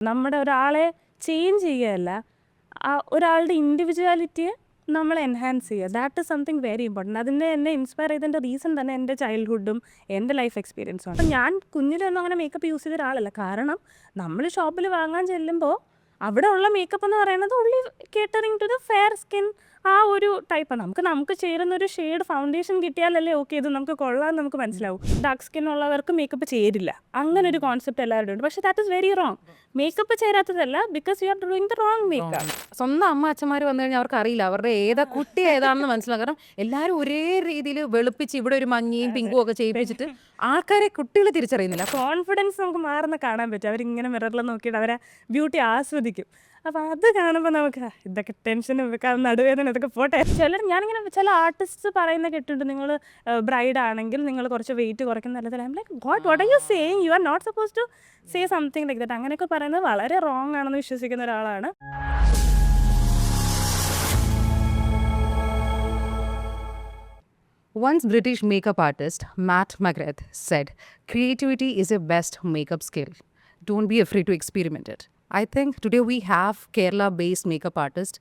നമ്മുടെ ഒരാളെ ചേഞ്ച് ചെയ്യുകയല്ല, ഒരാളുടെ ഇൻഡിവിജ്വാലിറ്റിയെ നമ്മൾ എൻഹാൻസ് ചെയ്യുക. That is something very important. അതിൻ്റെ എന്നെ ഇൻസ്പയർ ചെയ്തതിൻ്റെ റീസൺ തന്നെ എൻ്റെ ചൈൽഡ്ഹുഡും എൻ്റെ ലൈഫ് എക്സ്പീരിയൻസും. അപ്പം ഞാൻ കുഞ്ഞിലൊന്നും അങ്ങനെ മേക്കപ്പ് യൂസ് ചെയ്ത ഒരാളല്ല. കാരണം നമ്മൾ ഷോപ്പിൽ വാങ്ങാൻ ചെല്ലുമ്പോൾ അവിടെ ഉള്ള മേക്കപ്പ് എന്ന് പറയുന്നത് ഉള്ളി catering to the fair skin, ആ ഒരു ടൈപ്പാണ്. നമുക്ക് ചേരുന്ന ഒരു ഷെയ്ഡ് ഫൗണ്ടേഷൻ കിട്ടിയാലല്ലേ ഓക്കെ ഇത് നമുക്ക് കൊള്ളാമെന്ന് നമുക്ക് മനസ്സിലാവും. ഡാർക്ക് സ്കിൻ ഉള്ളവർക്ക് മേക്കപ്പ് ചേരില്ല, അങ്ങനെ ഒരു കോൺസെപ്റ്റ് എല്ലാവരും ഉണ്ട്. പക്ഷേ that is very wrong. Makeup ചേരാത്തതല്ല, because you are doing the wrong makeup. സ്വന്തം അമ്മ അച്ഛന്മാർ വന്നു കഴിഞ്ഞാൽ അവർക്ക് അറിയില്ല അവരുടെ കുട്ടി ഏതാണെന്ന് മനസ്സിലാവും. കാരണം എല്ലാവരും ഒരേ രീതിയിൽ വെളുപ്പിച്ച് ഇവിടെ ഒരു മഞ്ഞയും പിങ്കും ഒക്കെ ചെയ്യിപ്പിച്ചിട്ട് ആൾക്കാരെ കുട്ടികൾ തിരിച്ചറിയുന്നില്ല. കോൺഫിഡൻസ് നമുക്ക് മാറുന്ന കാണാൻ പറ്റും. അവരിങ്ങനെ മിററിൽ നോക്കിയിട്ട് അവരെ ബ്യൂട്ടി ആസ്വദിക്കും. അപ്പോൾ അത് കാണുമ്പോൾ നമുക്ക് ഇതൊക്കെ ടെൻഷനും നടുവേദന ഇതൊക്കെ പോട്ടെ. ഞാനിങ്ങനെ ചില ആർട്ടിസ്റ്റ് പറയുന്ന കേട്ടിട്ടുണ്ട്, നിങ്ങൾ ബ്രൈഡ് ആണെങ്കിൽ നിങ്ങൾ കുറച്ച് വെയിറ്റ് കുറയ്ക്കുന്ന നല്ലതല്ല. I'm like what are you saying? You are not suppose to say something like that. അങ്ങനെയൊക്കെ പറയുന്നത് വളരെ റോങ് ആണെന്ന് വിശ്വസിക്കുന്ന ഒരാളാണ്. Once British makeup artist Matt McGrath said, "Creativity is your best makeup skill. Don't be afraid to experiment it." I think today we have Kerala-based makeup artist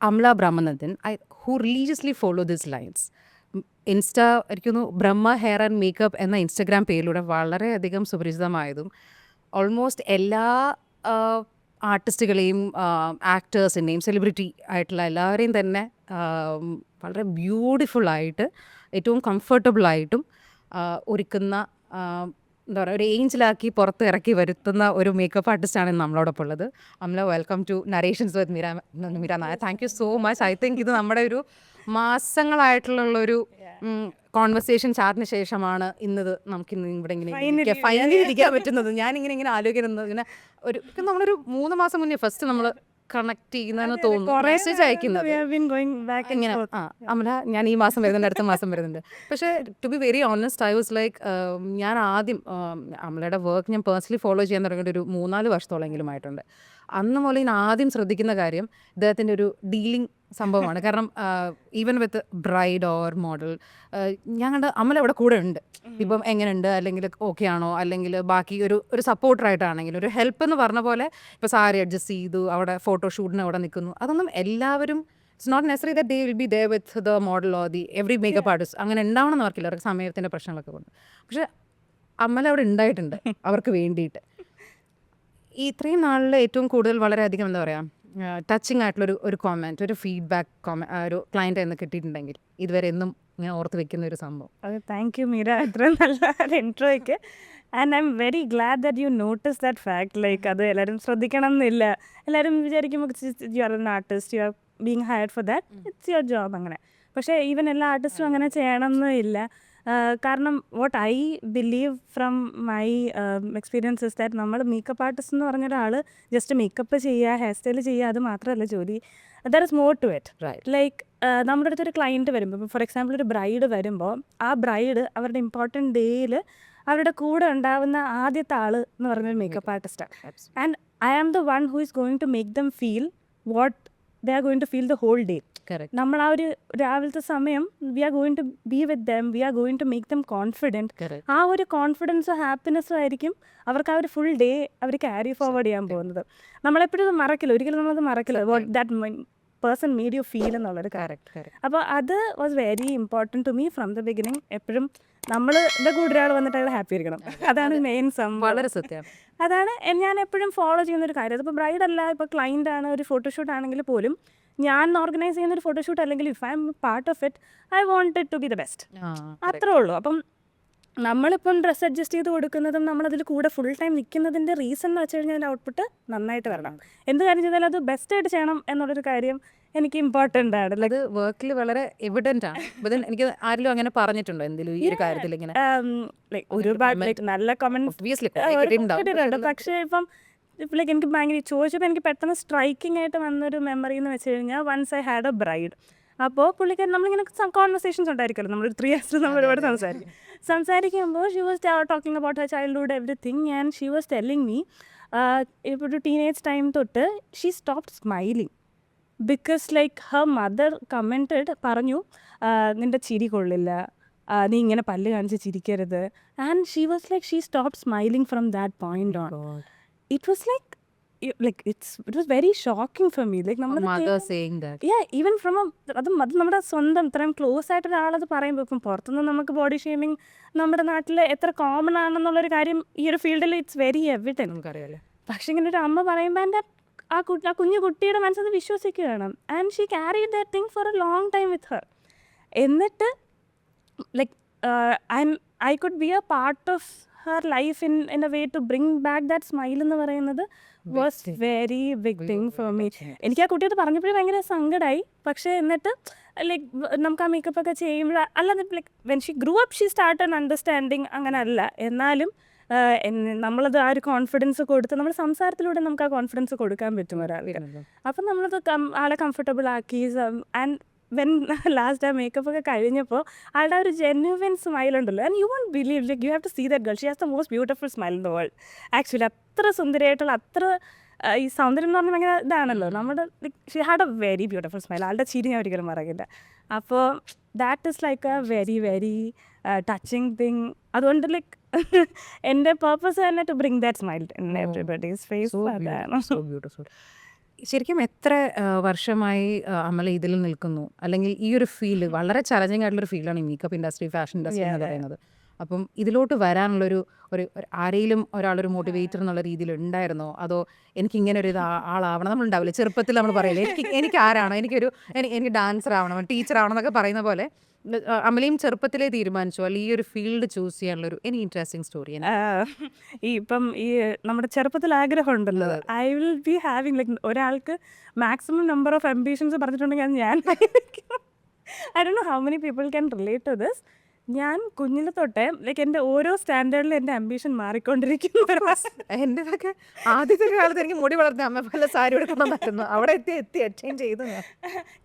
Amla Brahmanathan, who religiously follow these lines. എനിക്കുന്നു Brahma hair and makeup എന്ന Instagram പേരിലൂടെ വളരെയധികം സുപരിചിതമായതും almost എല്ലാ ആർട്ടിസ്റ്റുകളെയും ആക്ടേഴ്സിൻ്റെയും celebrity ആയിട്ടുള്ള എല്ലാവരെയും തന്നെ വളരെ ബ്യൂട്ടിഫുള്ളായിട്ട് ഏറ്റവും കംഫർട്ടബിളായിട്ടും ഒരുക്കുന്ന എന്താ പറയുക ഒരു ഏഞ്ചിലാക്കി പുറത്ത് ഇറക്കി വരുത്തുന്ന ഒരു മേക്കപ്പ് ആർട്ടിസ്റ്റാണ് നമ്മളോടൊപ്പം ഉള്ളത്. Amala, welcome to narrations with Meera Nair. Thank you so much. I think ഇത് നമ്മുടെ ഒരു മാസങ്ങളായിട്ടുള്ളൊരു കോൺവെർസേഷൻ ചാറ്റിന് ശേഷമാണ് ഇന്നത് നമുക്കിന്ന് ഇവിടെ ഇങ്ങനെ ഫൈനലി ഇരിക്കാൻ പറ്റുന്നത്. ഞാനിങ്ങനെ ആലോചിക്കുന്നത് ഇങ്ങനെ നമ്മളൊരു 3 മാസം മുന്നേ ഫസ്റ്റ് നമ്മൾ കണക്ട് ചെയ്യുന്നതെന്ന് തോന്നുന്നു, മെസ്സേജ് അയക്കുന്നത് ഇങ്ങനെ അമല ഞാൻ ഈ മാസം വരുന്നുണ്ട്, അടുത്ത മാസം വരുന്നുണ്ട്. പക്ഷേ to be very honest, I was like ഞാൻ ആദ്യം അമലയുടെ വർക്ക് ഞാൻ പേഴ്സണലി ഫോളോ ചെയ്യാൻ തുടങ്ങിയിട്ട് ഒരു 3-4 വർഷത്തോളെങ്കിലും ആയിട്ടുണ്ട്. അന്ന് മുതൽ ഞാൻ ആദ്യം ശ്രദ്ധിക്കുന്ന കാര്യം ഇദ്ദേഹത്തിൻ്റെ ഒരു ഡീലിംഗ് സംഭവമാണ്. കാരണം even with bride or model ഞാൻ കണ്ട അമല അവിടെ കൂടെ ഉണ്ട്. ഇപ്പം എങ്ങനെയുണ്ട്, അല്ലെങ്കിൽ ഓക്കെ ആണോ, അല്ലെങ്കിൽ ബാക്കി ഒരു സപ്പോർട്ടറായിട്ടാണെങ്കിൽ ഒരു ഹെൽപ്പ് എന്ന് പറഞ്ഞ പോലെ ഇപ്പോൾ സാരി അഡ്ജസ്റ്റ് ചെയ്തു, അവിടെ ഫോട്ടോഷൂട്ടിന് അവിടെ നിൽക്കുന്നു. അതൊന്നും എല്ലാവരും it's not necessary that they will be they with the model or the every makeup artist. അങ്ങനെ ഉണ്ടാവണമെന്ന് അവർക്കില്ല, അവർക്ക് സമയത്തിൻ്റെ പ്രശ്നങ്ങളൊക്കെ കൊണ്ട്. പക്ഷേ അമല അവിടെ ഉണ്ടായിട്ടുണ്ട് അവർക്ക് വേണ്ടിയിട്ട്. ഈ ഇത്രയും നാളിൽ ഏറ്റവും കൂടുതൽ വളരെയധികം എന്താ പറയുക ടച്ചിങ് ആയിട്ടുള്ളൊരു ഒരു കോമെൻറ്റ്, ഒരു ഫീഡ്ബാക്ക് ഒരു ക്ലയൻറ്റ് എന്ന് കിട്ടിയിട്ടുണ്ടെങ്കിൽ ഇതുവരെ എന്നും ഇങ്ങനെ ഓർത്ത് വെക്കുന്ന ഒരു സംഭവം? അത് താങ്ക് യു മീര, ഇത്രയും നല്ല ഒരു ഇൻട്രോയ്ക്ക്. And I'm very glad that you notice that fact. Like അത് എല്ലാവരും ശ്രദ്ധിക്കണം എന്നില്ല. എല്ലാവരും വിചാരിക്കുമ്പോൾ you are an artist, you are being hired for that, it's your job. അങ്ങനെ പക്ഷേ ഈവൻ എല്ലാ ആർട്ടിസ്റ്റും അങ്ങനെ ചെയ്യണമെന്നില്ല. കാരണം what I believe from my experience is that നമ്മൾ മേക്കപ്പ് ആർട്ടിസ്റ്റ് എന്ന് പറഞ്ഞ ഒരാൾ ജസ്റ്റ് മേക്കപ്പ് ചെയ്യുക, ഹെയർ സ്റ്റൈൽ ചെയ്യുക, അത് മാത്രമല്ല ജോലി. There is more to it. Like നമ്മുടെ അടുത്തൊരു ക്ലയൻറ്റ് വരുമ്പോൾ, ഇപ്പോൾ ഫോർ എക്സാമ്പിൾ ഒരു ബ്രൈഡ് വരുമ്പോൾ, ആ ബ്രൈഡ് അവരുടെ ഇമ്പോർട്ടൻറ്റ് ഡേയിൽ അവരുടെ കൂടെ ഉണ്ടാവുന്ന ആദ്യത്തെ ആൾ എന്ന് പറഞ്ഞൊരു മേക്കപ്പ് ആർട്ടിസ്റ്റാണ്. And I am the one who is going to make them feel what they are going to feel the whole day. നമ്മൾ ആ ഒരു രാവിലത്തെ സമയം we are going to be with them, we are going to make them confident. ആ ഒരു കോൺഫിഡൻസും ഹാപ്പിനെസ്സും ആയിരിക്കും അവർക്ക് ആ ഒരു ഫുൾ ഡേ അവർ ക്യാരി ഫോർവേഡ് ചെയ്യാൻ പോകുന്നത്. നമ്മളെപ്പോഴും ഇത് മറക്കില്ല, ഒരിക്കലും നമ്മളത് മറക്കില്ല, what that person made you feel എന്നുള്ളത്. അപ്പോൾ അത് was very important to me from the beginning. എപ്പോഴും നമ്മൾ എൻ്റെ കൂടെ ഒരാൾ വന്നിട്ട് അയാൾ ഹാപ്പി ആയിരിക്കണം, അതാണ് മെയിൻ സംഭവം. വളരെ സത്യം. അതാണ് ഞാൻ എപ്പോഴും ഫോളോ ചെയ്യുന്നൊരു കാര്യം. അതിപ്പോൾ ബ്രൈഡ് അല്ല, ഇപ്പോൾ ക്ലൈൻ്റ് ആണ്, ഒരു ഫോട്ടോഷൂട്ട് ആണെങ്കിൽ പോലും ഞാൻ ഓർഗനൈസ് ചെയ്യുന്ന ഒരു ഫോട്ടോഷൂട്ട് അല്ലെങ്കിൽ if I'm part of it, I want it to be the best. അത്രേ ഉള്ളൂ. അപ്പം നമ്മളിപ്പം ഡ്രസ്സ് അഡ്ജസ്റ്റ് ചെയ്ത് കൊടുക്കുന്നതും നമ്മളതിൽ കൂടെ ഫുൾ ടൈം നിൽക്കുന്നതിൻ്റെ റീസൺ എന്ന് വെച്ച് കഴിഞ്ഞാൽ ഔട്ട്പുട്ട് നന്നായിട്ട് വരണം. എന്ത് കാര്യം ചെയ്താലും അത് ബെസ്റ്റായിട്ട് ചെയ്യണം എന്നുള്ളൊരു കാര്യം എനിക്ക് ഇമ്പോർട്ടൻ്റ് ആണ്. അത് വർക്കിൽ വളരെ എവിഡൻ്റ് ആണ്. എനിക്ക് ആരെങ്കിലും അങ്ങനെ പറഞ്ഞിട്ടുണ്ടോ എന്തെങ്കിലും ഈ ഒരു കാര്യത്തിൽ? ഇങ്ങനെ ഒരുപാട് നല്ല കമൻറ്റ്. പക്ഷേ ഇപ്പം ലൈക്ക് എനിക്ക് ഭയങ്കര ചോദിച്ചപ്പോൾ എനിക്ക് പെട്ടെന്ന് സ്ട്രൈക്കിംഗ് ആയിട്ട് വന്നൊരു മെമ്മറി എന്ന് വെച്ച് കഴിഞ്ഞാൽ, once I had a bride. അപ്പോൾ പുള്ളിക്കാരൻ നമ്മളിങ്ങനെ കോൺവെർസേഷൻസ് ഉണ്ടായിരിക്കുമല്ലോ, നമ്മൾ 3 years നമ്മൾ ഒരുപാട് സംസാരിക്കുമ്പോൾ she was talking about her childhood everything. And she was telling me ഇപ്പോൾ ഒരു ടീനേജ് ടൈം തൊട്ട് she stopped smiling because like her mother commented, പറഞ്ഞു നിൻ്റെ ചിരി കൊള്ളില്ല, നീ ഇങ്ങനെ പല്ല് കാണിച്ച് ചിരിക്കരുത്. And she was like she stopped smiling from that point on. It was like like it was very shocking for me. Like നമ്മൾ mother saying that. Even from അത് നമ്മുടെ സ്വന്തം ഇത്രയും ക്ലോസ് ആയിട്ട് ഒരാളത് പറയുമ്പോൾ ഇപ്പം പുറത്തുനിന്ന് നമുക്ക് ബോഡി ഷേമിങ് നമ്മുടെ നാട്ടിൽ എത്ര കോമൺ ആണെന്നുള്ളൊരു കാര്യം ഈ ഒരു ഫീൽഡിൽ ഇറ്റ്സ് വെരി എവിഡന്റ്. നമുക്കറിയാലോ. പക്ഷെ ഇങ്ങനെ ഒരു അമ്മ പറയുമ്പോൾ എൻ്റെ ആ കുഞ്ഞു കുട്ടിയുടെ മനസ്സത് വിശ്വസിക്കുകയാണ്. And she carried that thing for a long time with her. എന്നിട്ട് like I could be a part of her life in a way to bring back that smile എന്ന് പറയുന്നത് was very big thing for me. എനിക്ക് ആ കുട്ടിയോട് പറഞ്ഞപ്പോഴേ ഭയങ്കര സങ്കടമായി. പക്ഷേ എന്നിട്ട് ലൈക്ക് നമുക്ക് ആ മേക്കപ്പ് ഒക്കെ ചെയ്യുമ്പോൾ അല്ലാതെ like when she grew up she start understanding അങ്ങനെ അല്ല. എന്നാലും നമ്മളത് ആ ഒരു കോൺഫിഡൻസ് കൊടുത്ത് നമ്മുടെ സംസാരത്തിലൂടെ നമുക്ക് ആ കോൺഫിഡൻസ് കൊടുക്കാൻ പറ്റും ഒരാൾക്ക്. അപ്പം നമ്മളത് ആളെ കംഫർട്ടബിൾ ആക്കി. ആൻഡ് വെൻ ലാസ്റ്റ് ആ മേക്കപ്പ് ഒക്കെ കഴിഞ്ഞപ്പോൾ ആളുടെ ഒരു ജെന്യുവൻ സ്മൈൽ ഉണ്ടല്ലോ. And you won't believe like you have to see that girl. She has the most beautiful smile in the world. Actually അത്ര സുന്ദരിയായിട്ടുള്ള അത്ര ഈ സൗന്ദര്യം എന്ന് പറഞ്ഞാൽ ഭയങ്കര ഇതാണല്ലോ. നമ്മുടെ she had a very beautiful smile. ആളുടെ ചിരി ഞാൻ ഒരിക്കലും മറക്കില്ല. അപ്പോൾ that is like a very very touching thing. അതുകൊണ്ട് ലൈക്ക് എൻ്റെ പേർപ്പസ് തന്നെ to bring that smile in everybody's face. അതാണ് സോ ബ്യൂട്ടിഫുൾ. ശരിക്കും എത്ര വർഷമായി അമല ഇതിൽ നിൽക്കുന്നു? അല്ലെങ്കിൽ ഈ ഒരു ഫീൽഡ് വളരെ ചലഞ്ചിങ് ആയിട്ടുള്ളൊരു ഫീൽഡാണ് ഈ മേക്കപ്പ് ഇൻഡസ്ട്രി, ഫാഷൻ ഇൻഡസ്ട്രി എന്ന് പറയുന്നത്. അപ്പം ഇതിലോട്ട് വരാനുള്ളൊരു ഒരു ആരെങ്കിലും ഒരാളൊരു മോട്ടിവേറ്റർ എന്നുള്ള രീതിയിൽ ഉണ്ടായിരുന്നോ? അതോ എനിക്കിങ്ങനെ ഒരു ആളാവണം നമ്മളുണ്ടാവില്ലേ ചെറുപ്പത്തിൽ നമ്മൾ പറയില്ലേ എനിക്ക് ആരാണോ എനിക്ക് ഡാൻസർ ആവണം, ടീച്ചർ ആവണം എന്നൊക്കെ പറയുന്ന പോലെ അമലയും ചെറുപ്പത്തിലേ തീരുമാനിച്ചു അല്ലെങ്കിൽ ഈ ഒരു ഫീൽഡ് ചൂസ് ചെയ്യാനുള്ളൊരു എനി ഇൻട്രസ്റ്റിംഗ് സ്റ്റോറി? ഈ ഇപ്പം ഈ നമ്മുടെ ചെറുപ്പത്തിൽ ആഗ്രഹം ഉണ്ടല്ലോ. I will be having like ഒരാൾക്ക് മാക്സിമം നമ്പർ ഓഫ് അംബിഷൻസ് പറഞ്ഞിട്ടുണ്ടെങ്കിൽ അത് ഞാൻ I don't know how many people can relate to this. ഞാൻ കുഞ്ഞിലെ തൊട്ടേ ലൈക്ക് എൻ്റെ ഓരോ സ്റ്റാൻഡേർഡിലും എൻ്റെ അംബിഷൻ മാറിക്കൊണ്ടിരിക്കുന്നു. എൻ്റെതൊക്കെ ആദ്യത്തെ കാലത്ത് എനിക്ക് മുടി വളർത്തി അമ്മ പോലെ സാരി എടുക്കണമെന്നായിരുന്നു. അവിടെ എത്തി അറ്റൈൻ ചെയ്തു.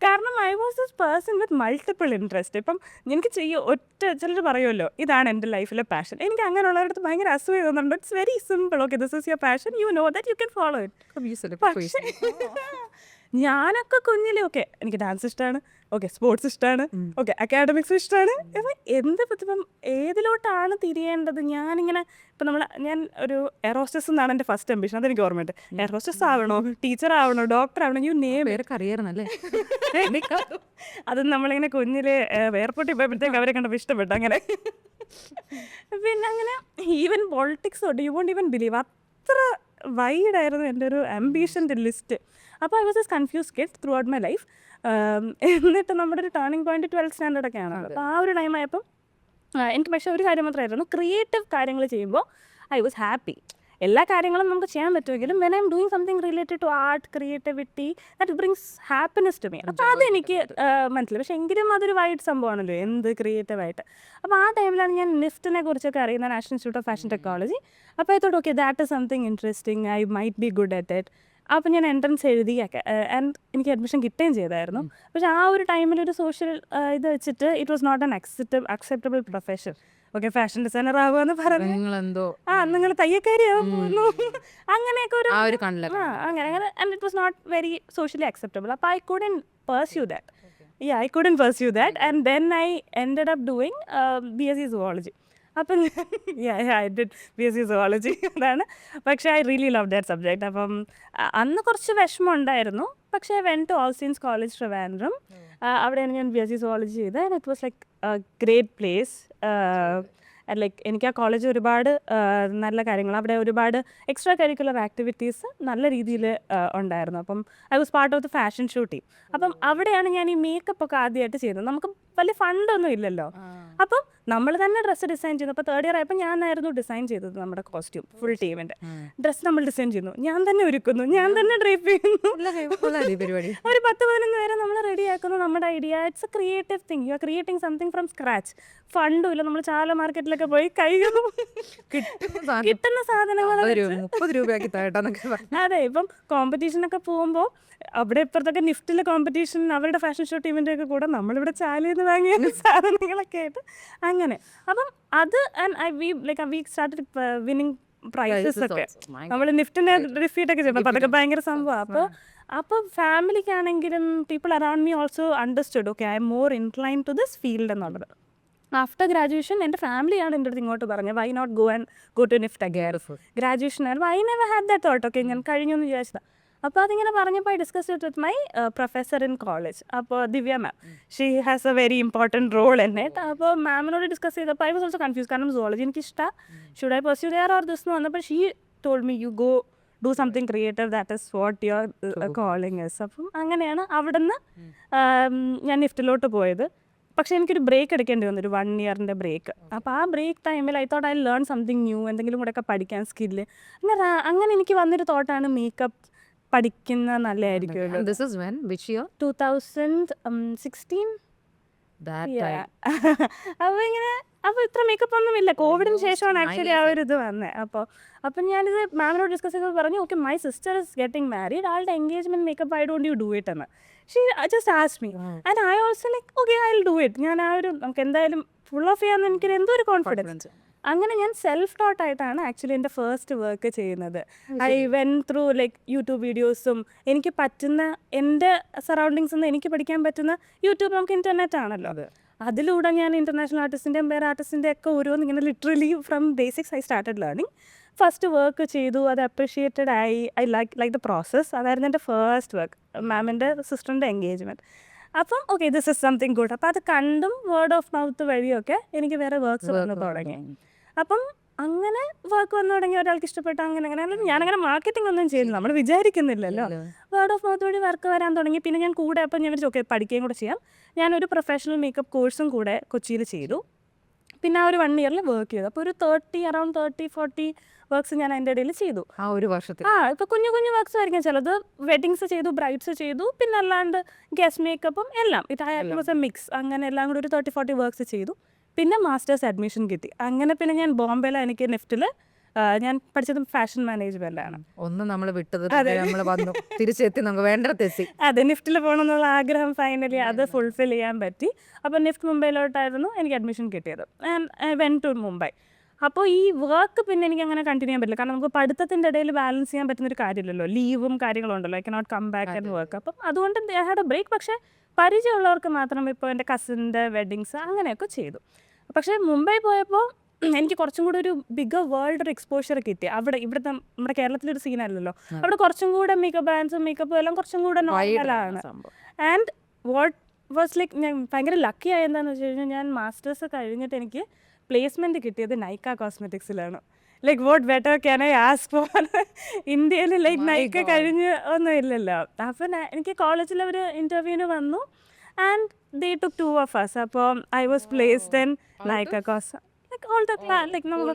കാരണം I was this person with multiple interest. ഇപ്പം എനിക്ക് ഒറ്റ ചിലർ പറയുമല്ലോ ഇതാണ് എൻ്റെ ലൈഫിലെ പാഷൻ. എനിക്ക് അങ്ങനെയുള്ളവരുടെ ഭയങ്കര അസൂയ തോന്നുന്നുണ്ട്. It's very simple. Okay, this is your passion, you know that you can follow it. പക്ഷേ ഞാനൊക്കെ കുഞ്ഞിലെ ഓക്കെ എനിക്ക് ഡാൻസ് ഇഷ്ടമാണ്, ഓക്കെ സ്പോർട്സ് ഇഷ്ടമാണ്, ഓക്കെ അക്കാഡമിക്സ് ഇഷ്ടമാണ്. ഇപ്പം ഇപ്പം ഏതിലോട്ടാണ് തിരിയേണ്ടത്? ഞാനിങ്ങനെ ഇപ്പം ഞാൻ ഒരു എയർ ഹോസ്റ്റസ് എന്നാണ് എൻ്റെ ഫസ്റ്റ് അംബിഷൻ. അതെനിക്ക് ഓർമ്മയുണ്ട്. എയർ ഹോസ്റ്റസ് ആവണോ, ടീച്ചർ ആവണോ, ഡോക്ടർ ആവണോ, യു നെയിം പേരൊക്കെ അറിയാറുന്നല്ലേ. അത് നമ്മളിങ്ങനെ കുഞ്ഞിലെ എയർപോർട്ടിൽ പോയപ്പോഴത്തേക്ക് അവരെ കണ്ടപ്പോൾ ഇഷ്ടപ്പെട്ടു അങ്ങനെ. പിന്നെ അങ്ങനെ ഈവൻ പോളിറ്റിക്സ് തൊട്ട് യു വോണ്ട് ഈവൻ ബിലീവ് അത്ര വൈഡായിരുന്നു എൻ്റെ ഒരു അംബീഷൻ്റെ ലിസ്റ്റ്. അപ്പോൾ I was S confuse kid through out my life. എന്നിട്ട് നമ്മുടെ ഒരു ടേണിംഗ് പോയിന്റ് 12th സ്റ്റാൻഡേർഡൊക്കെ ആണ്. അപ്പോൾ ആ ഒരു ടൈം ആയപ്പോൾ എനിക്ക് പക്ഷേ ഒരു കാര്യം മാത്രമായിരുന്നു, ക്രിയേറ്റീവ് കാര്യങ്ങൾ ചെയ്യുമ്പോൾ ഐ വാസ് ഹാപ്പി. എല്ലാ കാര്യങ്ങളും നമുക്ക് ചെയ്യാൻ പറ്റുമെങ്കിലും when I'm doing something related to art, creativity, that brings happiness to me. അപ്പോൾ അതെനിക്ക് മനസ്സിലായി. പക്ഷേ എങ്കിലും അതൊരു വൈഡ് സംഭവമാണല്ലോ എന്ത് ക്രിയേറ്റീവായിട്ട്. അപ്പോൾ ആ ടൈമിലാണ് ഞാൻ നിഫ്റ്റിനെ കുറിച്ചൊക്കെ അറിയുന്ന, national institute of fashion technology. അപ്പോൾ I thought okay that is something interesting, I might be good at it. അപ്പോൾ ഞാൻ എൻട്രൻസ് എഴുതി ആൻഡ് എനിക്ക് അഡ്മിഷൻ കിട്ടുകയും ചെയ്തായിരുന്നു. പക്ഷേ ആ ഒരു ടൈമിലൊരു സോഷ്യൽ ഇത് വെച്ചിട്ട് it was not an acceptable profession. Okay fashion designer ആവുകയെന്ന് പറഞ്ഞു, നിങ്ങൾ തയ്യക്കാരിയാവുന്നു, അങ്ങനെയൊക്കെ ഒരു അങ്ങനെ and it was not very socially acceptable. അപ്പോൾ I couldn't pursue that. I couldn't pursue that, and then I ended up doing BSc Zoology. അപ്പം I did BSc Zoology. അതാണ്. പക്ഷേ I really love that subject. അപ്പം അന്ന് കുറച്ച് വിഷമം ഉണ്ടായിരുന്നു. പക്ഷേ I went to All Saints College Trivandrum. അവിടെയാണ് ഞാൻ BSc Zoology ചെയ്തത്. And it was like great place. Like എനിക്ക് ആ കോളേജ് ഒരുപാട് നല്ല കാര്യങ്ങൾ, അവിടെ ഒരുപാട് എക്സ്ട്രാ കരിക്കുലർ ആക്ടിവിറ്റീസ് നല്ല രീതിയിൽ ഉണ്ടായിരുന്നു. അപ്പം I was part of the fashion shoot team. അപ്പം അവിടെയാണ് ഞാൻ ഈ മേക്കപ്പ് ഒക്കെ ആദ്യമായിട്ട് ചെയ്തത്. നമുക്ക് വലിയ ഫണ്ടൊന്നും ഇല്ലല്ലോ. അപ്പം നമ്മൾ തന്നെ ഡ്രസ്സ് ഡിസൈൻ ചെയ്യുന്നു. അപ്പോൾ 3rd year ആയപ്പോൾ ഞാനായിരുന്നു ഡിസൈൻ ചെയ്തത്. നമ്മുടെ കോസ്റ്റ്യൂം ഫുൾ ടീമിൻ്റെ ഡ്രസ്സ് നമ്മൾ ഡിസൈൻ ചെയ്യുന്നു, ഞാൻ തന്നെ ഒരുക്കുന്നു, ഞാൻ തന്നെ ഡ്രൈപ്പ് ചെയ്യുന്നു. ഒരു 10-11 പേരെ നമ്മൾ റെഡിയാക്കുന്നു. നമ്മുടെ idea it's A creative thing. You are creating something from scratch. ഫണ്ടും ഇല്ല, നമ്മൾ ചാല മാർക്കറ്റിലൊക്കെ പോയി കഴിയുന്നു കിട്ടുന്ന സാധനങ്ങൾ 30 രൂപയാക്കി താഴെന്നൊക്കെ. അതെ, ഇപ്പം കോമ്പറ്റീഷനൊക്കെ പോകുമ്പോൾ അവിടെ ഇപ്പുറത്തൊക്കെ നിഫ്റ്റിലെ കോമ്പറ്റീഷൻ, അവരുടെ ഫാഷൻ ഷോ ടീമിൻ്റെ ഒക്കെ കൂടെ നമ്മളിവിടെ ചാലയിൽ നിന്ന് വാങ്ങിയ സാധനങ്ങളൊക്കെ ആയിട്ട് അങ്ങനെ. അപ്പം അത് വി സ്റ്റാർട്ടഡ് വിന്നിങ് പ്രൈസസ് ഒക്കെ. നമ്മൾ നിഫ്റ്റിനെ റിഫീറ്റൊക്കെ ചെയ്യണം. അപ്പോൾ അതൊക്കെ ഭയങ്കര സംഭവമാണ്. അപ്പോൾ ഫാമിലിക്കാണെങ്കിലും people around me also understood okay I'm more incline to this field എന്നുള്ളത്. ആഫ്റ്റർ ഗ്രാജുവേഷൻ എൻ്റെ ഫാമിലിയാണ് എൻ്റെ അടുത്ത് ഇങ്ങോട്ട് പറഞ്ഞത് why not go and go to NIFT again. Graduation ആയിരുന്നു I never had that thought. Okay ഞാൻ കഴിഞ്ഞു എന്ന് വിചാരിച്ചതാണ്. അപ്പോൾ അതിങ്ങനെ പറഞ്ഞപ്പോൾ I discuss with my professor in college. അപ്പോൾ Divya ma'am, she has a very important role in it. അപ്പോൾ മാമിനോട് ഡിസ്കസ് ചെയ്തപ്പോൾ ഐ വാസ് ഓൾസോ കൺഫ്യൂസ്, കാരണം സുവോളജി എനിക്ക് ഇഷ്ടമാണ്, should I pursue there or this എന്ന് വന്നപ്പോൾ she told me you go do something creative, that is what your calling is. അപ്പം അങ്ങനെയാണ് അവിടുന്ന് ഞാൻ നിഫ്റ്റിലോട്ട് പോയത്. പക്ഷേ എനിക്കൊരു ബ്രേക്ക് എടുക്കേണ്ടി വന്നു, ഒരു 1 ഇയറിൻ്റെ ബ്രേക്ക്. അപ്പോൾ ആ ബ്രേക്ക് ടൈമിൽ I thought I learn something new, എന്തെങ്കിലും കൂടെയൊക്കെ പഠിക്കാൻ സ്കില്ല്. അങ്ങനെ എനിക്ക് വന്നൊരു തോട്ടാണ് മേക്കപ്പ് പഠിക്കുന്ന നല്ലതായിരിക്കും. This is when? Which year? 2016. That Yeah. time. അപ്പോൾ ഇങ്ങനെ അപ്പോൾ ഇത്ര മേക്കപ്പ് ഒന്നും ഇല്ല, കോവിഡിന് ശേഷമാണ് ആക്ച്വലി ആ ഒരു ഇത് വന്നത്. അപ്പം ഞാനിത് മാമിനോട് ഡിസ്കസ് ചെയ്തപ്പോൾ പറഞ്ഞു, okay my sister is getting married, ആളുടെ engagement makeup I don't you do it എന്ന്. She just ask me and I also like okay I will do it. ഞാൻ ആ ഒരു നമുക്ക് എന്തായാലും ഫുൾ ഓഫ് ചെയ്യാമെന്ന് എനിക്കൊരു എന്തോ ഒരു കോൺഫിഡൻസ്. അങ്ങനെ ഞാൻ സെൽഫ് ടോട്ട് ആയിട്ടാണ് ആക്ച്വലി എൻ്റെ ഫസ്റ്റ് വർക്ക് ചെയ്യുന്നത്. I went through like YouTube വീഡിയോസും എനിക്ക് പറ്റുന്ന എൻ്റെ സറൗണ്ടിങ്സ് നിന്ന് എനിക്ക് പഠിക്കാൻ പറ്റുന്ന യൂട്യൂബ്, നമുക്ക് ഇൻ്റർനെറ്റ് ആണല്ലോ, അതിലൂടെ ഞാൻ ഇൻ്റർനാഷണൽ ആർട്ടിസ്റ്റിൻ്റെയും വേറെ ആർട്ടിസ്റ്റിൻ്റെ ഒക്കെ ഓരോന്ന് ഇങ്ങനെ literally from basics I started learning. First work ചെയ്തു, അത് അപ്രിഷിയേറ്റഡ് ആയി. I like the process. അതായിരുന്നു എൻ്റെ ഫസ്റ്റ് വർക്ക്, മാമിൻ്റെ സിസ്റ്ററിൻ്റെ എൻഗേജ്മെൻറ്റ്. അപ്പം okay this is something good. അപ്പോൾ അത് കണ്ടും വേർഡ് ഓഫ് മൗത്ത് വഴിയൊക്കെ എനിക്ക് വേറെ വർക്ക്സ് വന്നു തുടങ്ങി. അപ്പം അങ്ങനെ വർക്ക് വന്നു തുടങ്ങി, ഒരാൾക്ക് ഇഷ്ടപ്പെട്ട അങ്ങനെ ഞാനങ്ങനെ മാർക്കറ്റിംഗ് ഒന്നും ചെയ്യുന്നില്ല, നമ്മൾ വിചാരിക്കുന്നില്ലല്ലോ. വേർഡ് ഓഫ് മൗത്ത് വഴി വർക്ക് വരാൻ തുടങ്ങി. പിന്നെ ഞാൻ കൂടെ അപ്പം ഞാൻ വിചാരിച്ചു ഓക്കെ പഠിക്കുകയും കൂടെ ചെയ്യാം. ഞാനൊരു പ്രൊഫഷണൽ മേക്കപ്പ് കോഴ്സും കൂടെ കൊച്ചിയിൽ ചെയ്തു. പിന്നെ ആ ഒരു 1 ഇയറിൽ വർക്ക് ചെയ്തു. അപ്പോൾ ഒരു അറൗണ്ട് 30-40 വർക്ക്സ് ഞാൻ അതിൻ്റെ ഇടയിൽ ചെയ്തു ആ ഒരു വർഷത്തിൽ. ഇപ്പോൾ കുഞ്ഞു കുഞ്ഞു വർക്ക്സ് ആയിരിക്കും, ചിലത് വെഡിങ്സ് ചെയ്തു, ബ്രൈഡ്സ് ചെയ്തു, പിന്നെ അല്ലാണ്ട് ഗസ്റ്റ് മേക്കപ്പും എല്ലാം. It was A mix. അങ്ങനെ എല്ലാം കൂടി ഒരു 30-40 വർക്ക്സ് ചെയ്തു. പിന്നെ മാസ്റ്റേഴ്സ് അഡ്മിഷൻ കിട്ടി. അങ്ങനെ പിന്നെ ഞാൻ ബോംബെയിലാണ്, എനിക്ക് നിഫ്റ്റിൽ ഞാൻ പഠിച്ചത് ഫാഷൻ മാനേജ്മെൻറ്റാണ്. ഒന്ന് നമ്മൾ വിട്ടത് നമ്മൾ വന്നു തിരിച്ചെത്തി, നമുക്ക് വേണ്ടതെത്തി. അതെ, നിഫ്റ്റിൽ പോകണം എന്നുള്ള ആഗ്രഹം ഫൈനലി അത് ഫുൾഫിൽ ചെയ്യാൻ പറ്റി. അപ്പോൾ നിഫ്റ്റ് മുംബൈയിലോട്ടായിരുന്നു എനിക്ക് അഡ്മിഷൻ കിട്ടിയത്. And I went to Mumbai. അപ്പോൾ ഈ വർക്ക് പിന്നെ എനിക്ക് അങ്ങനെ കണ്ടിന്യൂ ചെയ്യാൻ പറ്റില്ല, കാരണം നമുക്ക് പഠിത്തത്തിൻ്റെ ഇടയിൽ ബാലൻസ് ചെയ്യാൻ പറ്റുന്നൊരു കാര്യമില്ലല്ലോ, ലീവും കാര്യങ്ങളും ഉണ്ടല്ലോ, I cannot come back and work. അപ്പം അതുകൊണ്ട് ഐ ഹാഡ് എ ബ്രേക്ക്. പക്ഷേ പരിചയമുള്ളവർക്ക് മാത്രം, ഇപ്പോൾ എൻ്റെ കസിൻ്റെ വെഡിങ്സ് അങ്ങനെയൊക്കെ ചെയ്തു. പക്ഷേ മുംബൈ പോയപ്പോൾ എനിക്ക് കുറച്ചും കൂടെ ഒരു ബിഗർ വേൾഡ് ഒരു എക്സ്പോഷർ കിട്ടി. ഇവിടുത്തെ നമ്മുടെ കേരളത്തിലൊരു സീനല്ലല്ലോ, അവിടെ കുറച്ചും കൂടെ മേക്കപ്പ് ബ്രാൻഡ്സും മേക്കപ്പും എല്ലാം കുറച്ചും കൂടെ നോർമലാണ്. ആൻഡ് വാട്ട് വാസ് ലൈക്ക് ഞാൻ ഭയങ്കര ലക്കി ആയെന്താണെന്ന് വെച്ച് കഴിഞ്ഞാൽ, ഞാൻ മാസ്റ്റേഴ്സ് കഴിഞ്ഞിട്ട് എനിക്ക് പ്ലേസ്മെൻറ്റ് കിട്ടിയത് നൈക്ക കോസ്മെറ്റിക്സിലാണ്. Like what better can I ask for? ഇന്ത്യയിൽ ലൈക്ക് നൈക്ക കഴിഞ്ഞ് ഒന്നും ഇല്ലല്ലോ. അപ്പം എനിക്ക് കോളേജിൽ ഒരു ഇൻ്റർവ്യൂവിന് വന്നു and they took 2 of us. അപ്പോൾ I was placed in Nykaa cause like all the like നമ്മൾ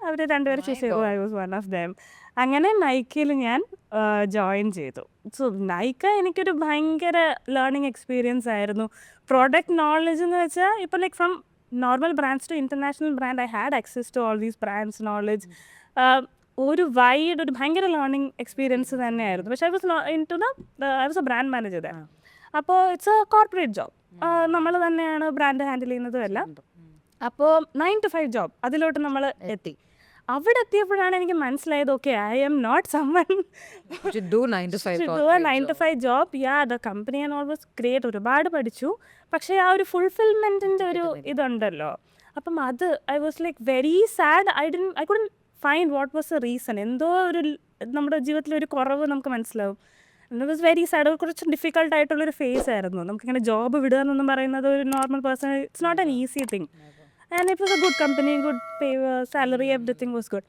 അവർ രണ്ടുപേരും ചൂസ് ചെയ്തു. I was one of them. അങ്ങനെ നൈക്കയിൽ ഞാൻ ജോയിൻ ചെയ്തു. സോ നൈക്ക എനിക്കൊരു ഭയങ്കര ലേണിംഗ് എക്സ്പീരിയൻസ് ആയിരുന്നു. പ്രോഡക്റ്റ് നോളജ് എന്ന് വെച്ചാൽ ഇപ്പോൾ like from normal brands to international brand, I had access to all these brands knowledge. ഒരു ഭയങ്കര ലേണിംഗ് എക്സ്പീരിയൻസ് തന്നെയായിരുന്നു. പക്ഷേ I was a brand manager. അപ്പോൾ ഇറ്റ്സ് എ കോർപ്പറേറ്റ് ജോബ്, നമ്മൾ തന്നെയാണ് ബ്രാൻഡ് ഹാൻഡിൽ ചെയ്യുന്നതും എല്ലാം. അപ്പോൾ 9 to 5 ജോബ് അതിലോട്ട് നമ്മൾ എത്തി. അവിടെ എത്തിയപ്പോഴാണ് എനിക്ക് മനസ്സിലായത് okay I M not someone to do 9 to 5 job. The company and all was great, ഒരുപാട് പഠിച്ചു. പക്ഷേ ആ ഒരു ഫുൾഫിൽമെൻറ്റിൻ്റെ ഒരു ഇതുണ്ടല്ലോ. അപ്പം അത് I was like very sad. I couldn't find what was a reason. എന്തോ ഒരു നമ്മുടെ ജീവിതത്തിലൊരു കുറവ് നമുക്ക് മനസ്സിലാവും. It was very sad. കുറച്ച് ഡിഫിക്കൽട്ട് ആയിട്ടുള്ളൊരു ഫേസ് ആയിരുന്നു. നമുക്കിങ്ങനെ ജോബ് വിടുക എന്നൊന്നും പറയുന്നത് ഒരു normal person it's not an easy thing. And it was a good company, good pay, salary, everything was good.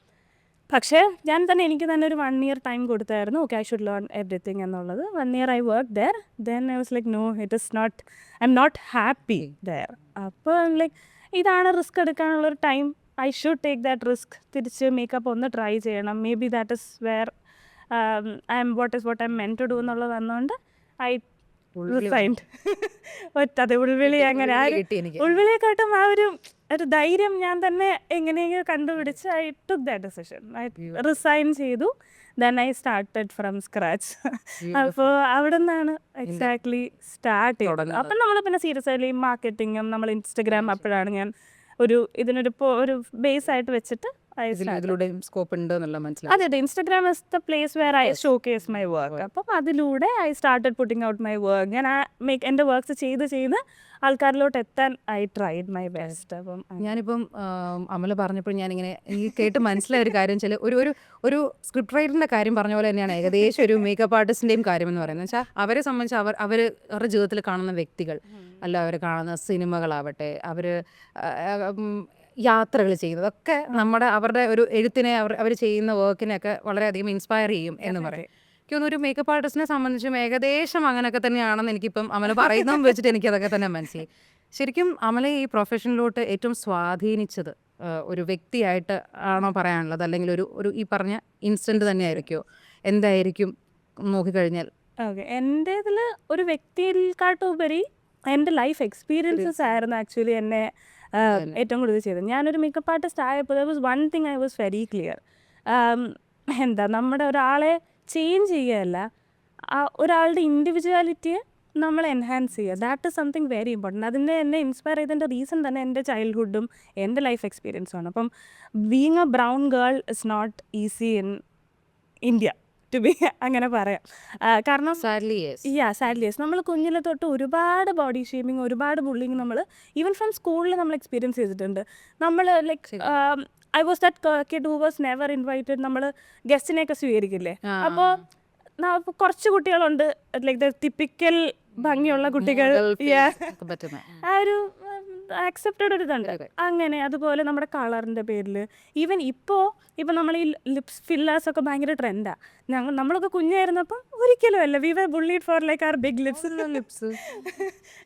പക്ഷേ ഞാൻ തന്നെ എനിക്ക് തന്നെ ഒരു 1 year ടൈം കൊടുത്തായിരുന്നു. Okay I should learn everything എന്നുള്ളത്. 1 year I work there. Then I was like no, it is not, I M not happy there. അപ്പോൾ like ഇതാണ് റിസ്ക് എടുക്കാനുള്ളൊരു time. I should take that risk. തിരിച്ച് makeup ഒന്ന് try ചെയ്യണം. Maybe that is where I am what I am meant to do എന്നുള്ളത് വന്നുകൊണ്ട് I resigned. അതെ, ഉൾവിളി അങ്ങനെ ഉൾവിളിയെക്കാട്ടും ആ ഒരു ധൈര്യം ഞാൻ തന്നെ എങ്ങനെയെങ്കിലും കണ്ടുപിടിച്ച് I took that decision. I resign ചെയ്തു. Then I started from scratch. അപ്പോൾ അവിടെ നിന്നാണ് എക്സാക്ട്ലി സ്റ്റാർട്ട് ചെയ്തത്. അപ്പം നമ്മൾ പിന്നെ സീരിയസ് ആയി മാർക്കറ്റിങ്ങും നമ്മൾ ഇൻസ്റ്റഗ്രാം അപ്പോഴാണ് ഞാൻ ഇതിനൊരു ബേസ് ആയിട്ട് വെച്ചിട്ട് ഇതിലൂടെയും സ്കോപ്പ് ഉണ്ട് എന്നുള്ള മനസ്സിലായി. അതെ, Instagram is the place where I showcase my work. അപ്പം അതിലൂടെ I started putting out my work. ഞാൻ എൻ്റെ വർക്ക്സ് ചെയ്ത് ആൾക്കാരിലോട്ട് എത്താൻ ഐ ട്രൈഡ് മൈ ബെസ്റ്റ്. അപ്പം ഞാനിപ്പം അമല പറഞ്ഞപ്പോൾ ഞാനിങ്ങനെ ഈ കേട്ട് മനസ്സിലായ ഒരു കാര്യം വെച്ചാൽ ഒരു സ്ക്രിപ്റ്റ് റൈറ്ററിൻ്റെ കാര്യം പറഞ്ഞ പോലെ തന്നെയാണ് ഏകദേശം ഒരു മേക്കപ്പ് ആർട്ടിസ്റ്റിൻ്റെയും കാര്യം എന്ന് പറയുന്നത്. വെച്ചാൽ അവരെ സംബന്ധിച്ച് അവരുടെ ജീവിതത്തിൽ കാണുന്ന വ്യക്തികൾ, അല്ല അവർ കാണുന്ന സിനിമകളാവട്ടെ, അവർ യാത്രകൾ ചെയ്യുന്നതൊക്കെ അവരുടെ ഒരു എഴുത്തിനെ അവർ ചെയ്യുന്ന വർക്കിനെയൊക്കെ വളരെയധികം ഇൻസ്പയർ ചെയ്യും എന്ന് പറയും. എനിക്ക് തോന്നുന്നു ഒരു മേക്കപ്പ് ആർട്ടിസ്റ്റിനെ സംബന്ധിച്ചും ഏകദേശം അങ്ങനെയൊക്കെ തന്നെയാണെന്ന് എനിക്കിപ്പം അമല പറയുന്നതും വെച്ചിട്ട് എനിക്കതൊക്കെ തന്നെ മനസ്സിലായി. ശരിക്കും അമല ഈ പ്രൊഫഷനിലോട്ട് ഏറ്റവും സ്വാധീനിച്ചത് ഒരു വ്യക്തിയായിട്ട് ആണോ പറയാനുള്ളത്, അല്ലെങ്കിൽ ഒരു ഈ പറഞ്ഞ ഇൻസ്റ്റന്റ് തന്നെയായിരിക്കുമോ? എന്തായിരിക്കും നോക്കിക്കഴിഞ്ഞാൽ? ഓക്കെ, എൻ്റെ ഇതിൽ ഒരു വ്യക്തിയെക്കാട്ടുപരി എൻ്റെ ലൈഫ് എക്സ്പീരിയൻസസ് ആയിരുന്നു ആക്ച്വലി എന്നെ ഏറ്റവും കൂടുതൽ ചെയ്തത്. ഞാനൊരു മേക്കപ്പ് ആർട്ടിസ്റ്റ് ആയപ്പോൾ there was one thing I was very clear. എന്താ, നമ്മുടെ ഒരാളെ ചേഞ്ച് ചെയ്യുകയല്ല, ഒരാളുടെ ഇൻഡിവിജ്വാലിറ്റിയെ നമ്മൾ എൻഹാൻസ് ചെയ്യുക. That is something very important. അതിൻ്റെ എന്നെ ഇൻസ്പയർ ചെയ്തതിൻ്റെ റീസൺ തന്നെ എൻ്റെ ചൈൽഡ്ഹുഡും എൻ്റെ ലൈഫ് എക്സ്പീരിയൻസുമാണ്. അപ്പം being a brown girl is not easy in India to be, അങ്ങനെ പറയാം. കാരണം സാഡ്ലി യെസ്, നമ്മൾ കുഞ്ഞിലെ തൊട്ട് ഒരുപാട് ബോഡി ഷേമിങ്, ഒരുപാട് ബുള്ളിങ് നമ്മൾ ഈവൻ ഫ്രം സ്കൂളിൽ നമ്മൾ എക്സ്പീരിയൻസ് ചെയ്തിട്ടുണ്ട്. നമ്മൾ like I was that kid who was never invited. നമ്മൾ ഗസ്റ്റിനെയൊക്കെ സ്വീകരിക്കില്ലേ, അപ്പോൾ കുറച്ച് കുട്ടികളുണ്ട് ലൈക്ക് ദ ടിപ്പിക്കൽ ഭംഗിയുള്ള കുട്ടികൾ, ആ ഒരു ആക്സെപ്റ്റഡ് ഒരു ഇതുണ്ട് അങ്ങനെ. അതുപോലെ നമ്മുടെ കളറിൻ്റെ പേരിൽ ഈവൻ ഇപ്പോൾ നമ്മൾ ഈ ലിപ്സ് ഫില്ലേഴ്സൊക്കെ ഭയങ്കര ട്രെൻഡാണ്. നമ്മളൊക്കെ കുഞ്ഞായിരുന്നപ്പം ഒരിക്കലും അല്ല, we were bullied for like our big lips,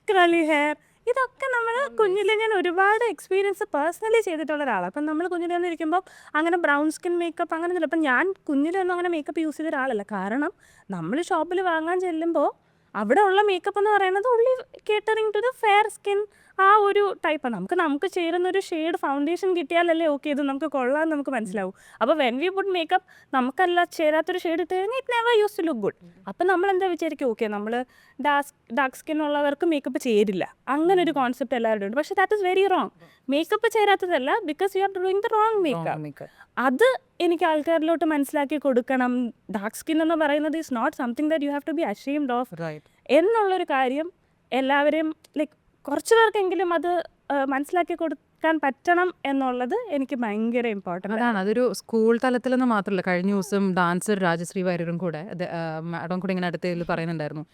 curly hair. ഇതൊക്കെ നമ്മൾ കുഞ്ഞിലെ ഞാൻ ഒരുപാട് എക്സ്പീരിയൻസ് പേഴ്സണലി ചെയ്തിട്ടുള്ള ഒരാളാണ്. അപ്പം നമ്മൾ കുഞ്ഞിലെ വന്നിരിക്കുമ്പോൾ അങ്ങനെ ബ്രൗൺ സ്കിൻ മേക്കപ്പ് അങ്ങനെ ഒന്നുമില്ല. അപ്പം ഞാൻ കുഞ്ഞിലൊന്നും അങ്ങനെ മേക്കപ്പ് യൂസ് ചെയ്ത ഒരാളല്ല. കാരണം നമ്മൾ ഷോപ്പിൽ വാങ്ങാൻ ചെല്ലുമ്പോൾ അവിടെ ഉള്ള മേക്കപ്പ് എന്ന് പറയുന്നത് ഉള്ളി catering to the fair skin, ആ ഒരു ടൈപ്പാണ്. നമുക്ക് ചേരുന്നൊരു ഷെയ്ഡ് ഫൗണ്ടേഷൻ കിട്ടിയാലല്ലേ ഓക്കെ ഇത് നമുക്ക് കൊള്ളാമെന്ന് നമുക്ക് മനസ്സിലാവും. അപ്പോൾ വെൻ വി പുട്ട് മേക്കപ്പ് നമുക്കല്ല ചേരാത്തൊരു ഷെയ്ഡ് ഇട്ട് കഴിഞ്ഞാൽ it never used to look good. അപ്പം നമ്മൾ എന്താ വിചാരിക്കും, ഓക്കെ നമ്മൾ ഡാർക്ക് സ്കിൻ ഉള്ളവർക്ക് മേക്കപ്പ് ചേരില്ല, അങ്ങനെ ഒരു കോൺസെപ്റ്റ് എല്ലാവരും ഉണ്ട്. പക്ഷേ that is very wrong. Makeup ചേരാത്തതല്ല, because you are doing the wrong makeup. അത് എനിക്ക് ആൾക്കാരിലോട്ട് മനസ്സിലാക്കി കൊടുക്കണം. ഡാർക്ക് സ്കിൻ എന്ന് പറയുന്നത് is not something that you have to be ashamed of എന്നുള്ളൊരു കാര്യം എല്ലാവരെയും ലൈക്ക് കുറച്ച് പേർക്കെങ്കിലും അത് മനസ്സിലാക്കി കൊടുക്കാൻ പറ്റണം എന്നുള്ളത് എനിക്ക് ഭയങ്കര ഇമ്പോർട്ടൻ്റ്. അതാണ്, അതൊരു സ്കൂൾ തലത്തിലെന്ന് മാത്രമല്ല. കഴിഞ്ഞ ദിവസം ഡാൻസർ രാജശ്രീ വാര്യരും കൂടെ മാഡം കൂടെ ഇങ്ങനെ അടുത്തതിൽ പറയുന്നുണ്ടായിരുന്നു,